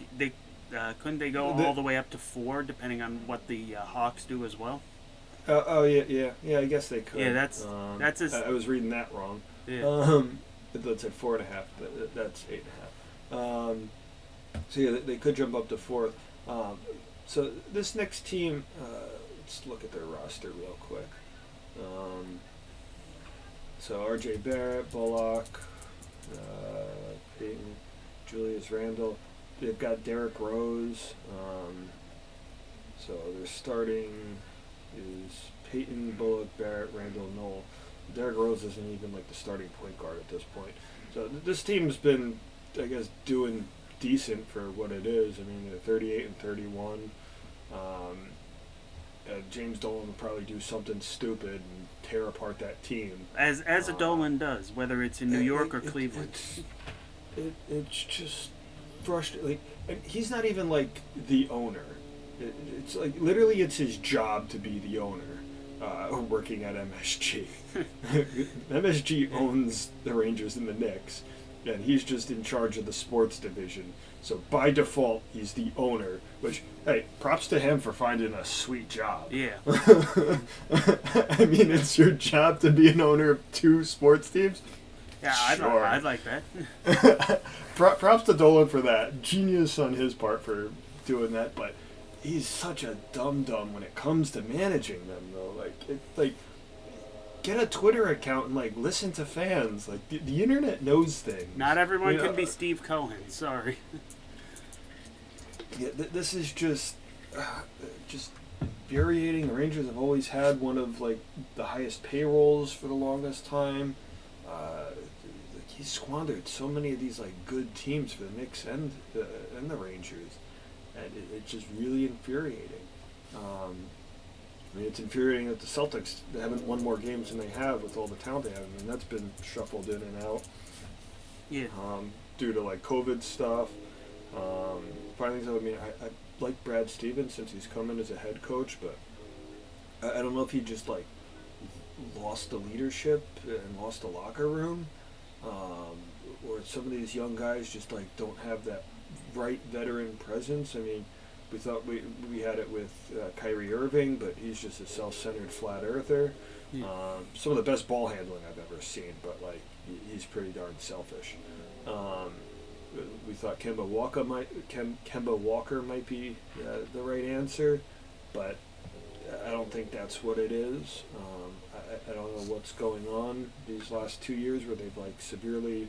Couldn't they go all the way up to 4, depending on what the Hawks do as well? Yeah. I guess they could. Yeah, that's I was reading that wrong. Yeah. That's at 4.5. That's 8.5. So yeah, they could jump up to 4th. So this next team, let's look at their roster real quick. So R.J. Barrett, Bullock, Peyton, Julius Randle. They've got Derrick Rose. So their starting is Peyton, Bullock, Barrett, Randle, Knoll. Derrick Rose isn't even like the starting point guard at this point. So this team's been, I guess, doing decent for what it is. I mean, they're 38 and 31. James Dolan will probably do something stupid and tear apart that team. As a Dolan does, whether it's in New York or Cleveland. It's just frustrating. Like, he's not even like the owner. It's like literally it's his job to be the owner. Working at MSG. MSG owns the Rangers and the Knicks, and he's just in charge of the sports division. So by default, he's the owner, which, hey, props to him for finding a sweet job. Yeah. I mean, it's your job to be an owner of 2 sports teams? Yeah, sure. I'd like that. Props to Dolan for that. Genius on his part for doing that, but he's such a dum-dum when it comes to managing them, though. Like, get a Twitter account and, like, listen to fans. Like, the internet knows things. Not everyone can be Steve Cohen. Sorry. Yeah, this is just infuriating. The Rangers have always had one of, like, the highest payrolls for the longest time. He squandered so many of these, like, good teams for the Knicks and the Rangers. And it's just really infuriating. I mean, it's infuriating that the Celtics haven't won more games than they have with all the talent they have. I mean, that's been shuffled in and out. Yeah. Due to, like, COVID stuff. Finding I mean, I like Brad Stevens since he's come in as a head coach, but I don't know if he just, like, lost the leadership and lost the locker room. Or some of these young guys just, like, don't have that right veteran presence. I mean, we thought we had it with Kyrie Irving, but he's just a self-centered flat earther. Yeah. Some of the best ball handling I've ever seen, but like he's pretty darn selfish. We thought Kemba Walker might be the right answer, but I don't think that's what it is. I don't know what's going on these last 2 years where they've like severely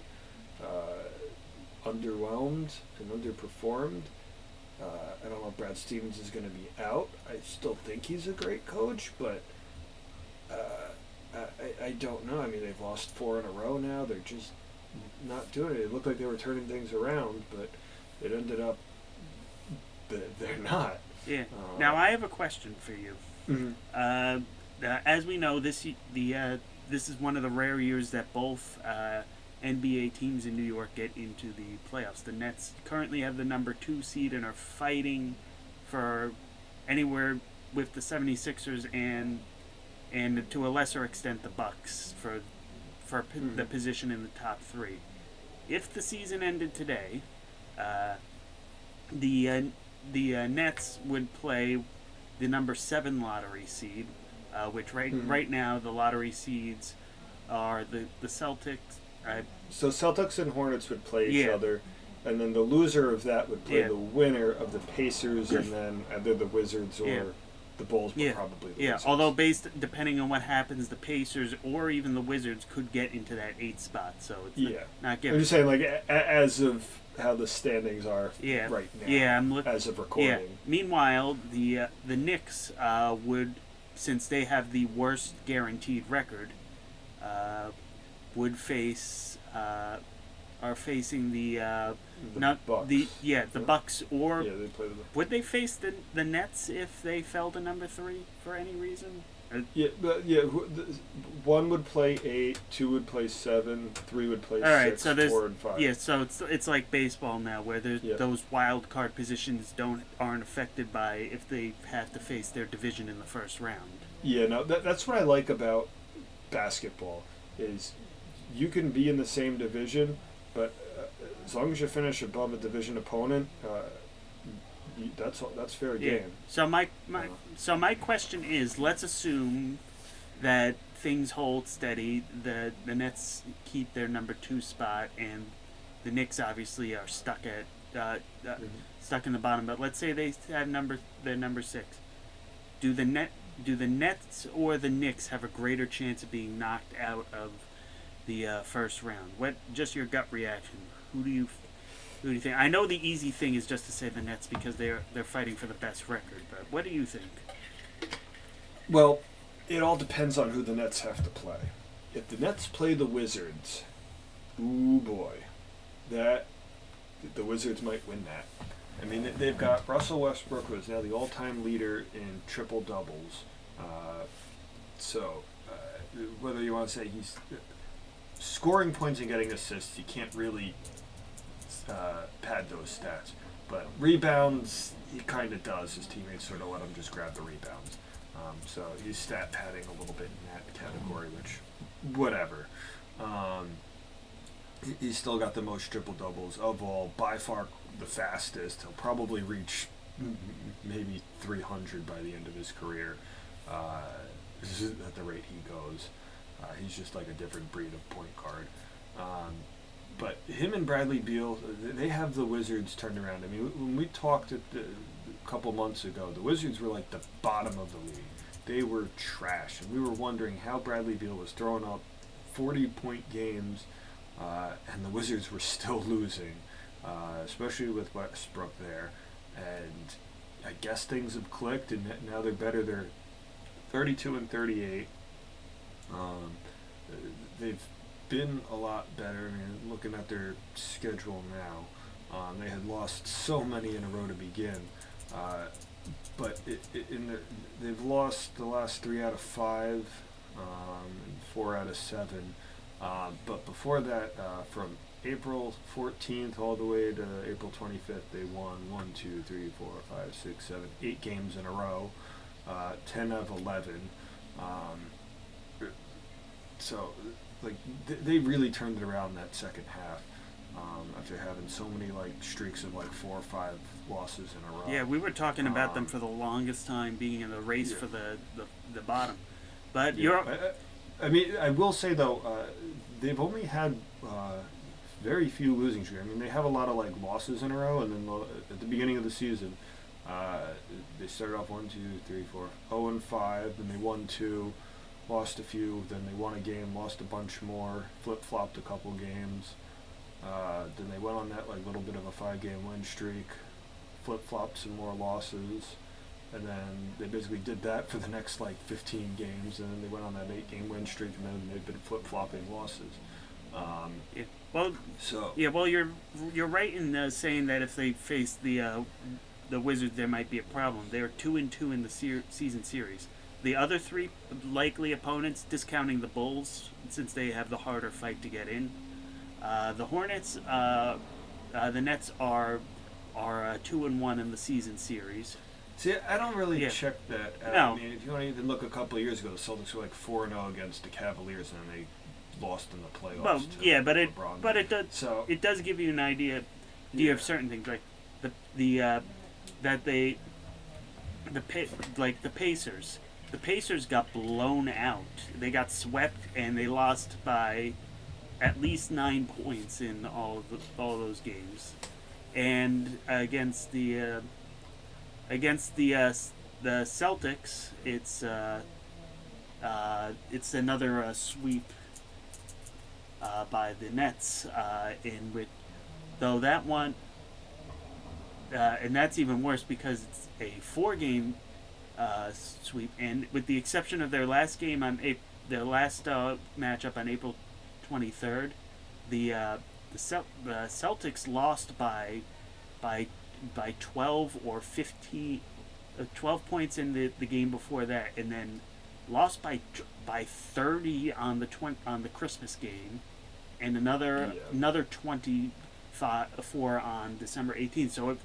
underwhelmed and underperformed. I don't know if Brad Stevens is going to be out. I still think he's a great coach, but I don't know. I mean, they've lost 4 in a row now. They're just not doing it. It looked like they were turning things around, but it ended up they're not. Yeah. Now I have a question for you. Mm-hmm. As we know, this is one of the rare years that both NBA teams in New York get into the playoffs. The Nets currently have the number 2 seed and are fighting for anywhere with the 76ers and to a lesser extent the Bucks for the position in the top 3. If the season ended today, the Nets would play the number 7 lottery seed, which right now the lottery seeds are the Celtics. So Celtics and Hornets would play each other, and then the loser of that would play the winner of the Pacers, and then either the Wizards or the Bulls were probably the Wizards. Although depending on what happens, the Pacers or even the Wizards could get into that 8th spot. So it's not given. I'm just saying, like, as of how the standings are right now. Yeah, as of recording. Yeah. Meanwhile, the Knicks would, since they have the worst guaranteed record, would face are facing the Bucks. the Bucks, or they play would they face the Nets if they fell to number 3 for any reason? One would play 8, 2 would play 7, 3 would play 6, so 4 and 5. Yeah, so it's like baseball now, where those wild card positions aren't affected by if they have to face their division in the first round. Yeah, no, that's what I like about basketball is you can be in the same division, but as long as you finish above a division opponent, that's fair game. So my question is, let's assume that things hold steady. The Nets keep their number 2 spot, and the Knicks obviously are stuck stuck in the bottom. But let's say they have their number 6. Do the Nets or the Knicks have a greater chance of being knocked out of the first round? What, just your gut reaction? Who do you think? I know the easy thing is just to say the Nets because they're fighting for the best record, but what do you think? Well, it all depends on who the Nets have to play. If the Nets play the Wizards, ooh boy, the Wizards might win that. I mean, they've got Russell Westbrook, who is now the all-time leader in triple doubles. Whether you want to say he's scoring points and getting assists, you can't really pad those stats. But rebounds, he kind of does. His teammates sort of let him just grab the rebounds. So he's stat padding a little bit in that category, which, whatever. He's still got the most triple doubles of all, by far the fastest. He'll probably reach maybe 300 by the end of his career. At the rate he goes, he's just like a different breed of point guard. But him and Bradley Beal, they have the Wizards turned around. I mean, when we talked a couple months ago, the Wizards were like the bottom of the league. They were trash, and we were wondering how Bradley Beal was throwing up 40-point games, and the Wizards were still losing, especially with Westbrook there. And I guess things have clicked, and now they're better. They're 32-38. They've been a lot better. I mean, looking at their schedule now, they had lost so many in a row to begin, but they've lost the last 3 out of 5, 4 out of 7. But before that, from April 14th all the way to April 25th, they won 8 games in a row, 10 of 11. So, like, they really turned it around that second half after having so many like streaks of like 4 or 5 losses in a row. Yeah, we were talking about them for the longest time being in the race for the bottom. But I mean, I will say though, they've only had very few losing streaks. I mean, they have a lot of like losses in a row, and then at the beginning of the season, they started off 0-5, then they won 2, lost a few, then they won a game, lost a bunch more, flip-flopped a couple games, then they went on that like little bit of a 5-game win streak, flip-flopped some more losses, and then they basically did that for the next like 15 games, and then they went on that 8-game win streak, and then they've been flip-flopping losses. You're right in saying that if they face the Wizards, there might be a problem. They're 2-2 in the season series. The other 3 likely opponents, discounting the Bulls, since they have the harder fight to get in, the Hornets, the Nets are 2-1 in the season series. See, I don't really check that out. No. I mean, if you want to even look a couple of years ago, the Celtics were like 4-0 against the Cavaliers, and then they lost in the playoffs. Well, to but LeBron. it does. So it does give you an idea. You have certain things like the Pacers. The Pacers got blown out. They got swept, and they lost by at least 9 points in all those games. And against the the Celtics, it's another sweep by the Nets, in which, though that one, and that's even worse because it's a 4-game sweep, and with the exception of their last game on their last matchup on April 23rd, the Celtics lost by 12 or 15, 12 points in the game before that, and then lost by 30 on the Christmas game, and another 24 on December 18th. So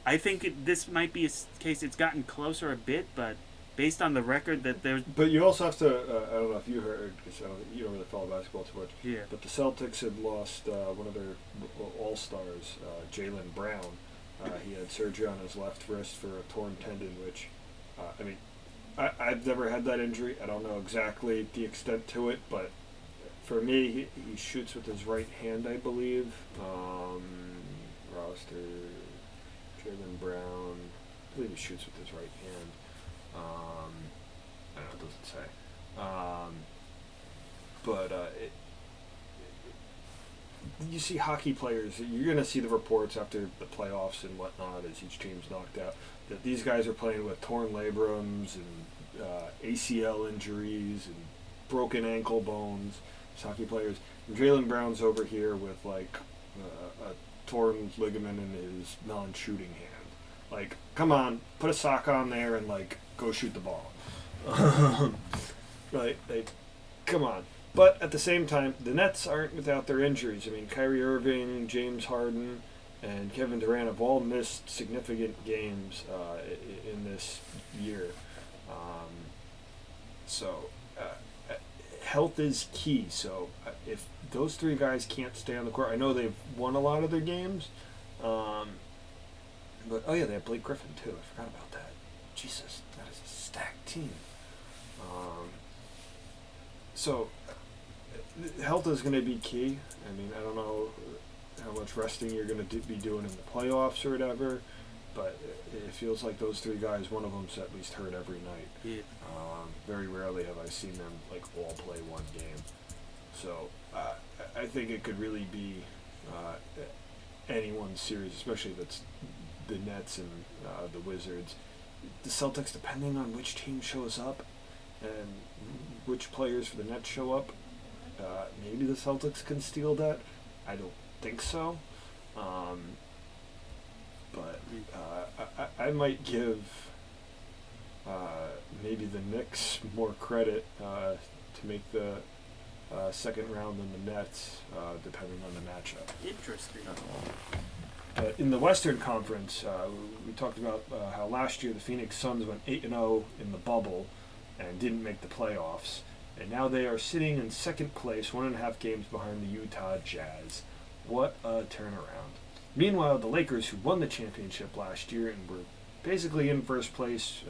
I think this might be a case. It's gotten closer a bit, but based on the record that there's. But you also have to. I don't know if you heard, because you don't really follow basketball too much. Yeah. But the Celtics had lost one of their all-stars, Jaylen Brown. He had surgery on his left wrist for a torn tendon, which, I mean, I've never had that injury. I don't know exactly the extent to it, but for me, he shoots with his right hand, I believe. Roster, Jaylen Brown, I believe he shoots with his right hand. I don't know, it doesn't say. You see hockey players, you're going to see the reports after the playoffs and whatnot as each team's knocked out, that these guys are playing with torn labrums and ACL injuries and broken ankle bones. These hockey players. And Jaylen Brown's over here with like a torn ligament in his non-shooting hand. Like, come on, put a sock on there and like go shoot the ball. Like, come on. But at the same time, the Nets aren't without their injuries. I mean, Kyrie Irving, James Harden, and Kevin Durant have all missed significant games in this year. Health is key. So if those three guys can't stay on the court, I know they've won a lot of their games. But, oh yeah, they have Blake Griffin too. I forgot about that. Jesus, that is a stacked team. Health is going to be key. I mean, I don't know how much resting you're going to be doing in the playoffs or whatever, but it feels like those three guys, one of them's at least hurt every night. Yeah. Very rarely have I seen them like all play one game. So I think it could really be anyone's series, especially if it's the Nets and the Wizards. The Celtics, depending on which team shows up and which players for the Nets show up, maybe the Celtics can steal that. I don't think so. But I might give maybe the Knicks more credit to make the second round than the Nets, depending on the matchup. Interesting. In the Western Conference, we talked about how last year the Phoenix Suns went 8-0 in the bubble and didn't make the playoffs. And now they are sitting in second place, 1.5 games behind the Utah Jazz. What a turnaround. Meanwhile, the Lakers, who won the championship last year and were basically in first place,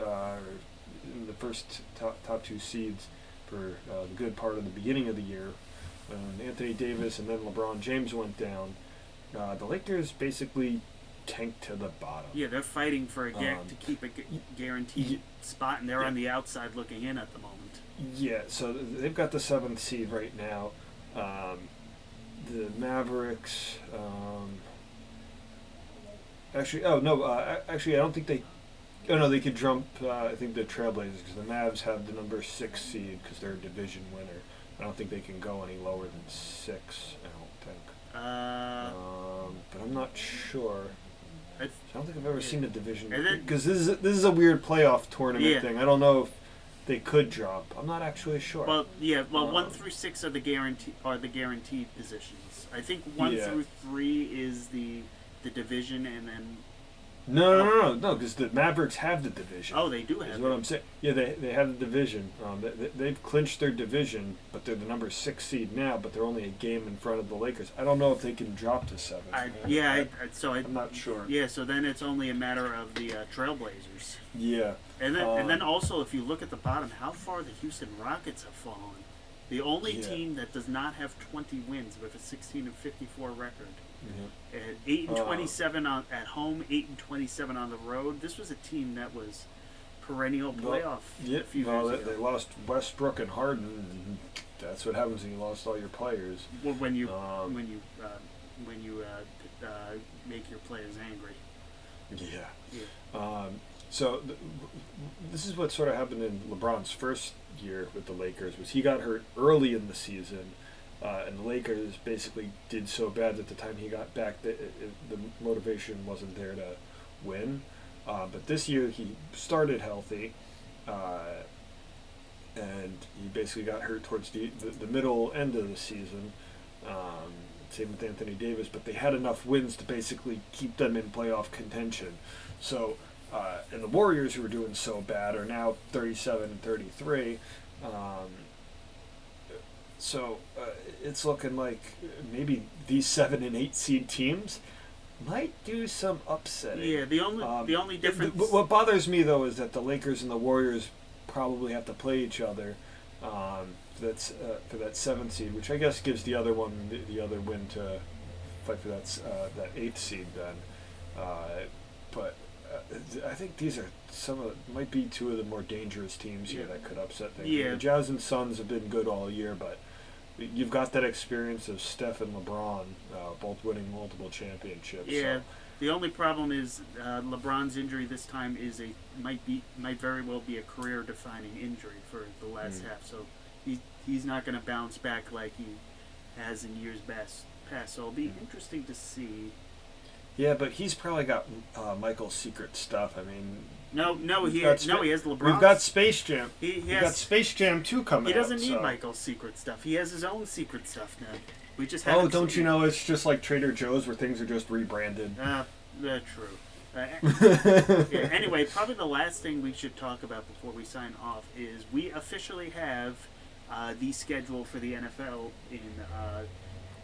in the first top two seeds for the good part of the beginning of the year, when Anthony Davis and then LeBron James went down, the Lakers basically tanked to the bottom. Yeah, they're fighting for to keep a guaranteed spot, and they're on the outside looking in at the moment. Yeah, so they've got the 7th seed right now. The Mavericks. Actually, I don't think they. Oh no, they could jump. I think the Trailblazers, because the Mavs have the number 6 seed because they're a division winner. I don't think they can go any lower than 6. I don't think. But I'm not sure. I don't think I've ever seen a division, because this is a weird playoff tournament thing. I don't know if they could drop. I'm not actually sure. Well, 1 through 6 are the guaranteed positions. I think 1 through 3 is the division, and then no, because the Mavericks have the division. Oh, they do have. Is what I'm saying. Yeah, they have the division. They've clinched their division, but they're the number 6 seed now. But they're only a game in front of the Lakers. I don't know if they can drop to 7. I'm not sure. Yeah, so then it's only a matter of the Trailblazers. Yeah. And then also, if you look at the bottom, how far the Houston Rockets have fallen. The only team that does not have 20 wins with a 16-54 record. Mm-hmm. 8-27 at home, 8-27 on the road. This was a team that was perennial playoff. Yeah, a few well, years ago. they lost Westbrook and Harden. And that's what happens when you lost all your players. Well, when you make your players angry. Yeah. Yeah. This is what sort of happened in LeBron's first year with the Lakers. Was he got hurt early in the season, and the Lakers basically did so bad that the time he got back, the motivation wasn't there to win. But this year he started healthy, and he basically got hurt towards the middle end of the season. Same with Anthony Davis, but they had enough wins to basically keep them in playoff contention. So, and the Warriors, who were doing so bad, are now 37 and 33. It's looking like maybe these 7 and 8 seed teams might do some upsetting. Yeah, the only difference. What bothers me though is that the Lakers and the Warriors probably have to play each other. That's for that 7th seed, which I guess gives the other one the other win to fight for that 8th seed then. I think these are might be 2 of the more dangerous teams here that could upset things. Yeah. The Jazz and Suns have been good all year, but you've got that experience of Steph and LeBron both winning multiple championships. Yeah. So. The only problem is LeBron's injury this time might very well be a career-defining injury for the last half. So he's not going to bounce back like he has in years past. So it'll be interesting to see. Yeah, but he's probably got Michael's secret stuff. I mean, he has LeBron. We've got Space Jam. We've got Space Jam 2 coming out. He doesn't need Michael's secret stuff. He has his own secret stuff now. We just haven't don't you know it's just like Trader Joe's where things are just rebranded? True. Anyway, probably the last thing we should talk about before we sign off is we officially have the schedule for the NFL in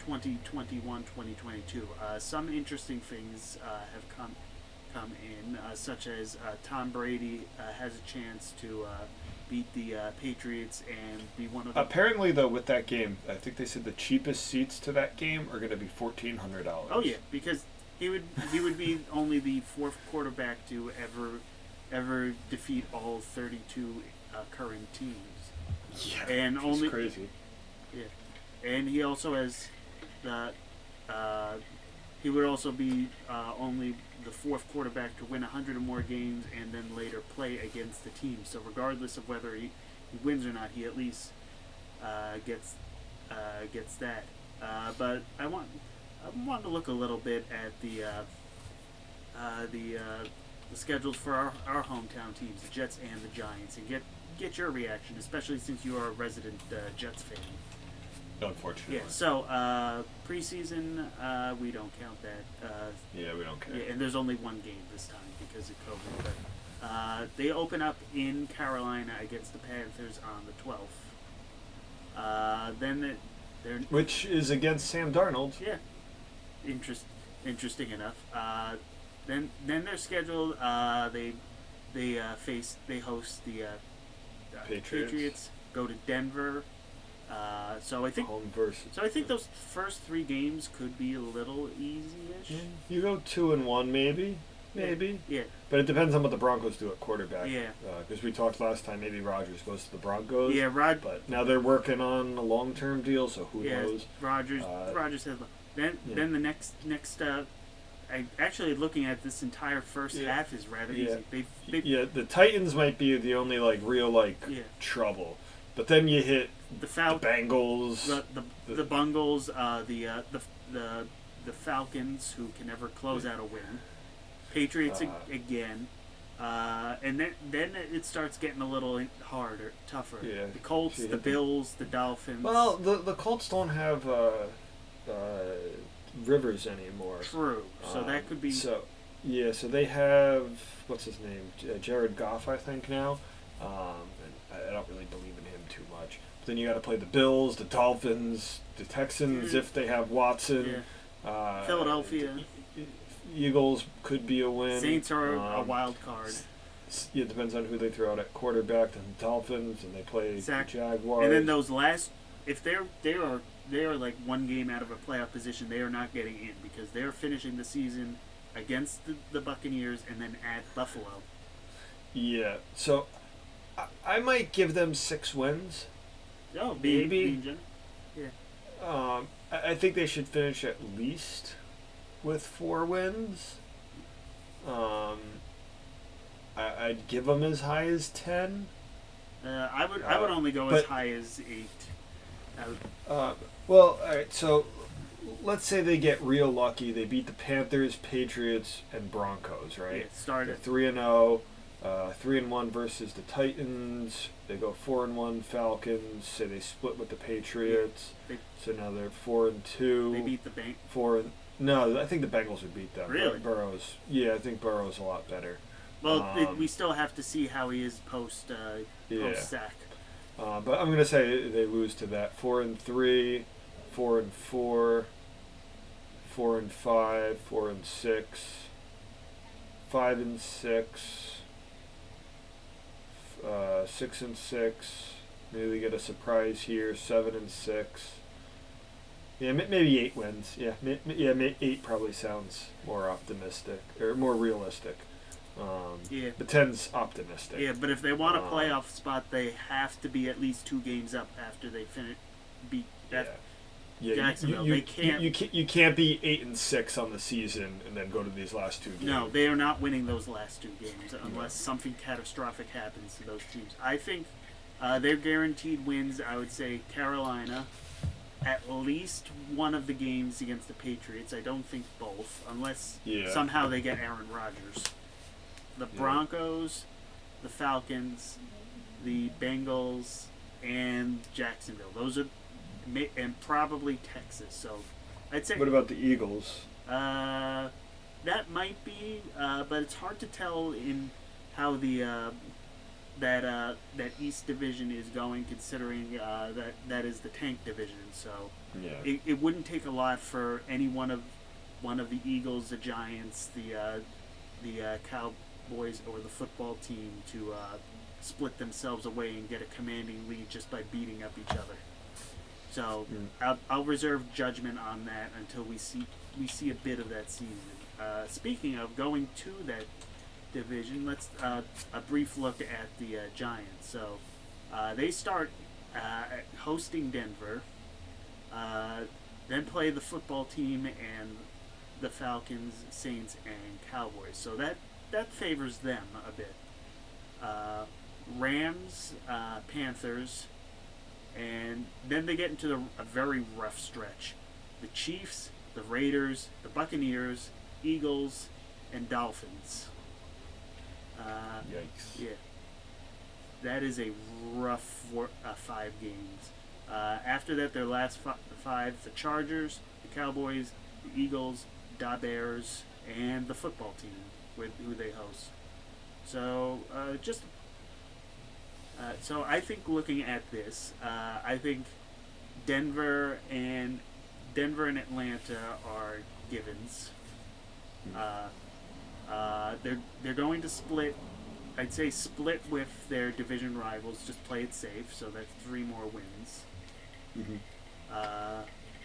2021-2022. Some interesting things have come in, such as Tom Brady has a chance to beat the Patriots and be one of the... Apparently, though, with that game, I think they said the cheapest seats to that game are going to be $1,400. Oh, yeah, because he would be only the 4th quarterback to ever defeat all 32 current teams. Yeah, and only crazy. Yeah, and he also has he would also be only the 4th quarterback to win 100 or more games and then later play against the team. So regardless of whether he wins or not, he at least gets that. But I want to look a little bit at the schedules for our hometown teams, the Jets and the Giants, and get your reaction, especially since you are a resident Jets fan. Unfortunately. Yeah, so preseason, we don't count that. Yeah, we don't care. Yeah, and there's only one game this time because of COVID. But they open up in Carolina against the Panthers on the 12th. Then they're... Which is against Sam Darnold. Yeah. Interesting enough. Then they're scheduled. They host the Patriots. Go to Denver. So I think home versus. So I think those first 3 games could be a little easy-ish. Yeah. You go 2-1, maybe. Yeah. But it depends on what the Broncos do at quarterback. Yeah. Because we talked last time, maybe Rodgers goes to the Broncos. Yeah, But now they're working on a long-term deal, so who knows? Rodgers has. Then the next. Actually, looking at this entire first half is rather easy. The Titans might be the only real trouble. But then you hit the Bengals, the Bungles, the Falcons, who can never close out a win. Patriots again, and then it starts getting a little harder, tougher. Yeah. The Colts, the Bills, the Dolphins. Well, the Colts don't have Rivers anymore. True. So that could be. So they have what's his name, Jared Goff, I think now. And I don't really believe in him too much. But then you got to play the Bills, the Dolphins, the Texans if they have Watson. Yeah. Philadelphia. Eagles could be a win. Saints are a wild card. It depends on who they throw out at quarterback. The Dolphins, and they play the Jaguars. And then those last, if they are like one game out of a playoff position, they are not getting in because they are finishing the season against the Buccaneers and then at Buffalo. Yeah. So I might give them 6 wins. Oh, Maybe. Yeah. I think they should finish at least with 4 wins. I'd give them as high as 10. I would only go as high as 8. Well, all right. So let's say they get real lucky. They beat the Panthers, Patriots, and Broncos. Right? Yeah, started 3-0. 3-1 versus the Titans. They go 4-1 Falcons. Say they split with the Patriots. So now they're 4-2. They beat the bank. No, I think the Bengals would beat them. Really? Burrow's. Yeah, I think Burrow's a lot better. Well, we still have to see how he is post sack. But I'm gonna say they lose to that. 4-3, 4-4, 4-5, 4-6, 5-6. 6-6. Maybe they get a surprise here. 7-6. Yeah, maybe 8 wins. Yeah, 8 probably sounds more optimistic or more realistic. Yeah, but 10's optimistic. Yeah, but if they want a playoff spot, they have to be at least 2 games up after they beat Jacksonville. They can't. You can't be 8-6 on the season and then go to these last 2 games. No, they are not winning those last 2 games unless something catastrophic happens to those teams. I think they're guaranteed wins. I would say Carolina, at least one of the games against the Patriots. I don't think both, unless somehow they get Aaron Rodgers. The Broncos, the Falcons, the Bengals, and Jacksonville. Those are, and probably Texas. So, I'd say. What about the Eagles? That might be, but it's hard to tell in how the that East Division is going, considering that is the tank division. So, it wouldn't take a lot for any one of the Eagles, the Giants, the Cowboys, or the football team to split themselves away and get a commanding lead just by beating up each other. So I'll reserve judgment on that until we see a bit of that season. Speaking of going to that division, let's a brief look at the Giants. So they start hosting Denver, then play the football team and the Falcons, Saints, and Cowboys. So that favors them a bit. Rams, Panthers, and then they get into a very rough stretch. The Chiefs, the Raiders, the Buccaneers, Eagles, and Dolphins. Yikes. Yeah. That is a rough 5 games. After that, their last 5, the Chargers, the Cowboys, the Eagles, the Bears, and the football team who they host. So, so I think looking at this, I think Denver and Atlanta are givens. They're going to split. I'd say split with their division rivals. Just play it safe. So that's 3 more wins.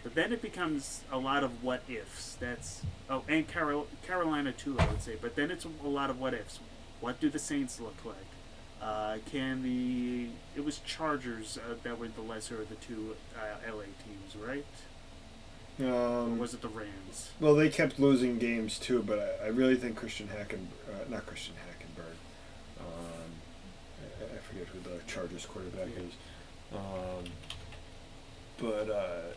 But then it becomes a lot of what ifs. And Carolina too, I would say. But then it's a lot of what ifs. What do the Saints look like? It was Chargers that were the lesser of the 2 LA teams, right? Or was it the Rams? Well, they kept losing games too, but I really think not Christian Hackenberg. I forget who the Chargers quarterback is. But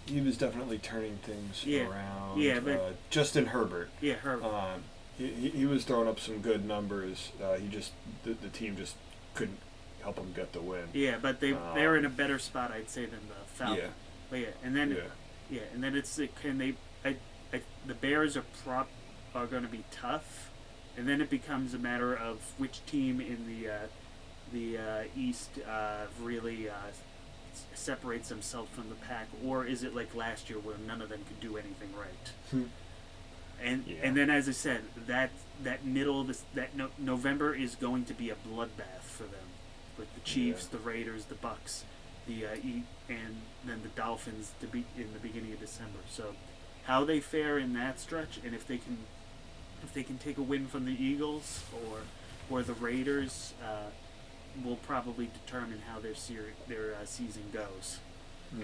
he was definitely turning things around. Yeah, but Justin Herbert. Yeah, Herbert. He was throwing up some good numbers. The team just couldn't help him get the win. Yeah, but they're in a better spot, I'd say, than the Falcons. Yeah. But and then it's the Bears are going to be tough, and then it becomes a matter of which team in the East really separates themselves from the pack, or is it like last year where none of them could do anything right? And then, as I said, that middle of November is going to be a bloodbath for them, with the Chiefs, the Raiders, the Bucks, and then the Dolphins in the beginning of December. So, how they fare in that stretch, and if they can if they can take a win from the Eagles or the Raiders, will probably determine how their season goes.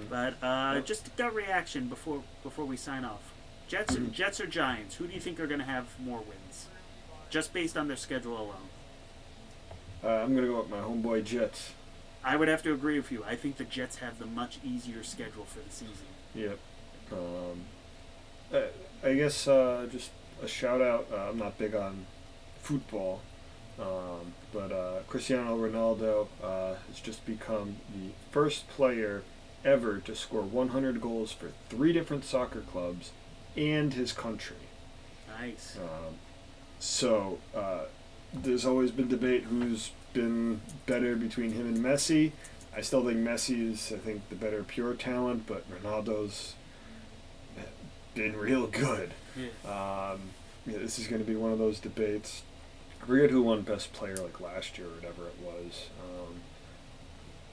But just a gut reaction before we sign off. Jets or Giants? Who do you think are going to have more wins, just based on their schedule alone? I'm going to go with my homeboy Jets. I would have to agree with you. I think the Jets have the much easier schedule for the season. Yep. I guess just a shout out. I'm not big on football, but Cristiano Ronaldo has just become the first player ever to score 100 goals for 3 different soccer clubs and his country. Nice. So there's always been debate who's been better between him and Messi. I still think Messi is, I think, the better pure talent, but Ronaldo's been real good. Yeah. This is going to be one of those debates. I forget who won Best Player like last year or whatever it was.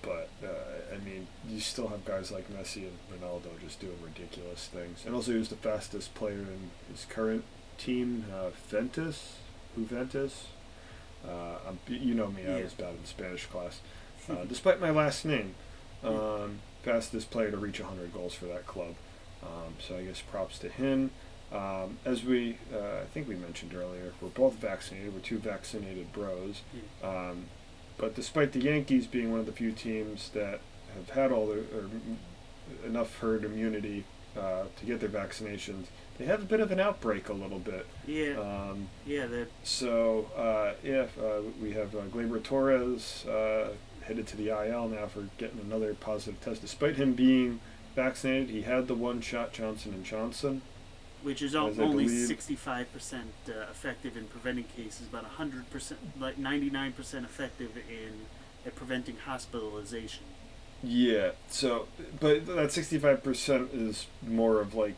But I mean, you still have guys like Messi and Ronaldo just doing ridiculous things. And also, he was the fastest player in his current team, Juventus. You know me, I was bad in Spanish class. Despite my last name, fastest player to reach 100 goals for that club. So I guess props to him. As I think we mentioned earlier, we're both vaccinated. We're 2 vaccinated bros. But despite the Yankees being one of the few teams that have had enough herd immunity to get their vaccinations, they have a bit of an outbreak a little bit. Yeah. So we have Gleyber Torres headed to the IL now for getting another positive test. Despite him being vaccinated, he had the one-shot Johnson & Johnson, which is only 65% effective in preventing cases, about 100%, like 99% effective in preventing hospitalization. Yeah. So, but that 65% is more of like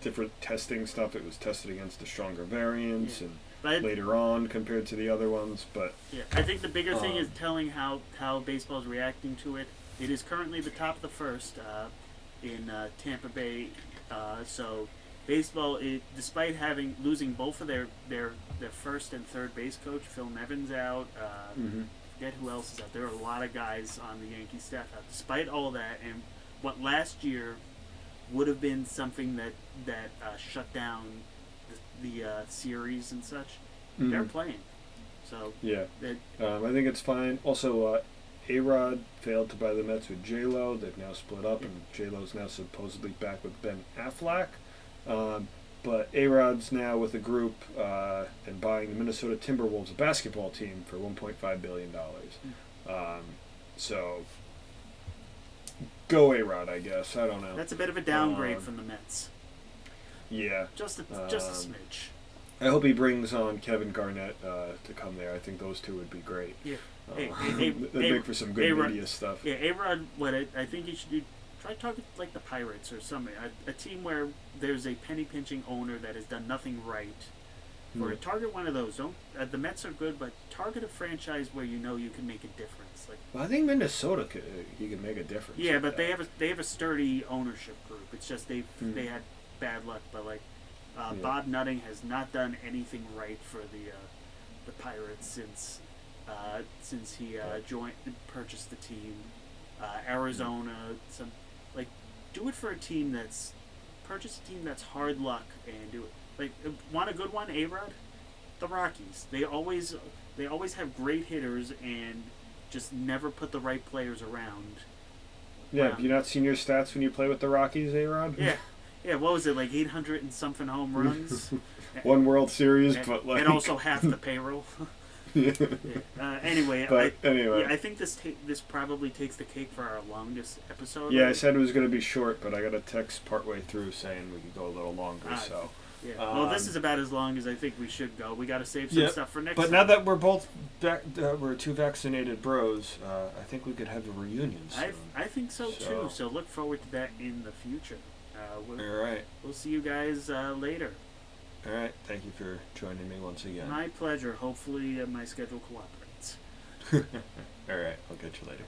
different testing stuff. It was tested against the stronger variants and later on compared to the other ones. But I think the bigger thing is telling how baseball is reacting to it. It is currently the top of the first in Tampa Bay. So baseball, despite losing both of their first and third base coach, Phil Nevin's out. Forget who else is out. There are a lot of guys on the Yankee staff out. Despite all that, and what last year would have been something that shut down the series and such, they're playing. So I think it's fine. Also, A-Rod failed to buy the Mets with J-Lo. They've now split up, and J-Lo's now supposedly back with Ben Affleck. But A-Rod's now with a group and buying the Minnesota Timberwolves, a basketball team, for $1.5 billion. So, go A-Rod, I guess. I don't know. That's a bit of a downgrade from the Mets. Yeah. Just a smidge. I hope he brings on Kevin Garnett to come there. I think those two would be great. Yeah. They're big for some good media stuff. Yeah, A-Rod, what I think you should do, try target like the Pirates or something. A team where there's a penny-pinching owner that has done nothing right. Target one of those. Don't the Mets are good, but target a franchise where you know you can make a difference. Like, well, I think Minnesota you can make a difference. Yeah, but they have a sturdy ownership group. It's just they had bad luck. But like Bob Nutting has not done anything right for the Pirates since he purchased the team. Arizona, do it for a team purchase a team that's hard luck and do it. Like, want a good one, A-Rod? The Rockies. They always have great hitters and just never put the right players around. Yeah, have you not seen your stats when you play with the Rockies, A-Rod? Yeah. What was it, like 800 and something home runs? One World Series, and also half the payroll. Anyway, I think this probably takes the cake for our longest episode. Yeah, I said it was going to be short, but I got a text partway through saying we could go a little longer. So. Yeah. Well, this is about as long as I think we should go. We got to save some stuff for next. But now that we're both we're 2 vaccinated bros, I think we could have a reunion soon. I think so too. So look forward to that in the future. All right. We'll see you guys later. All right. Thank you for joining me once again. My pleasure. Hopefully my schedule cooperates. All right. I'll catch you later.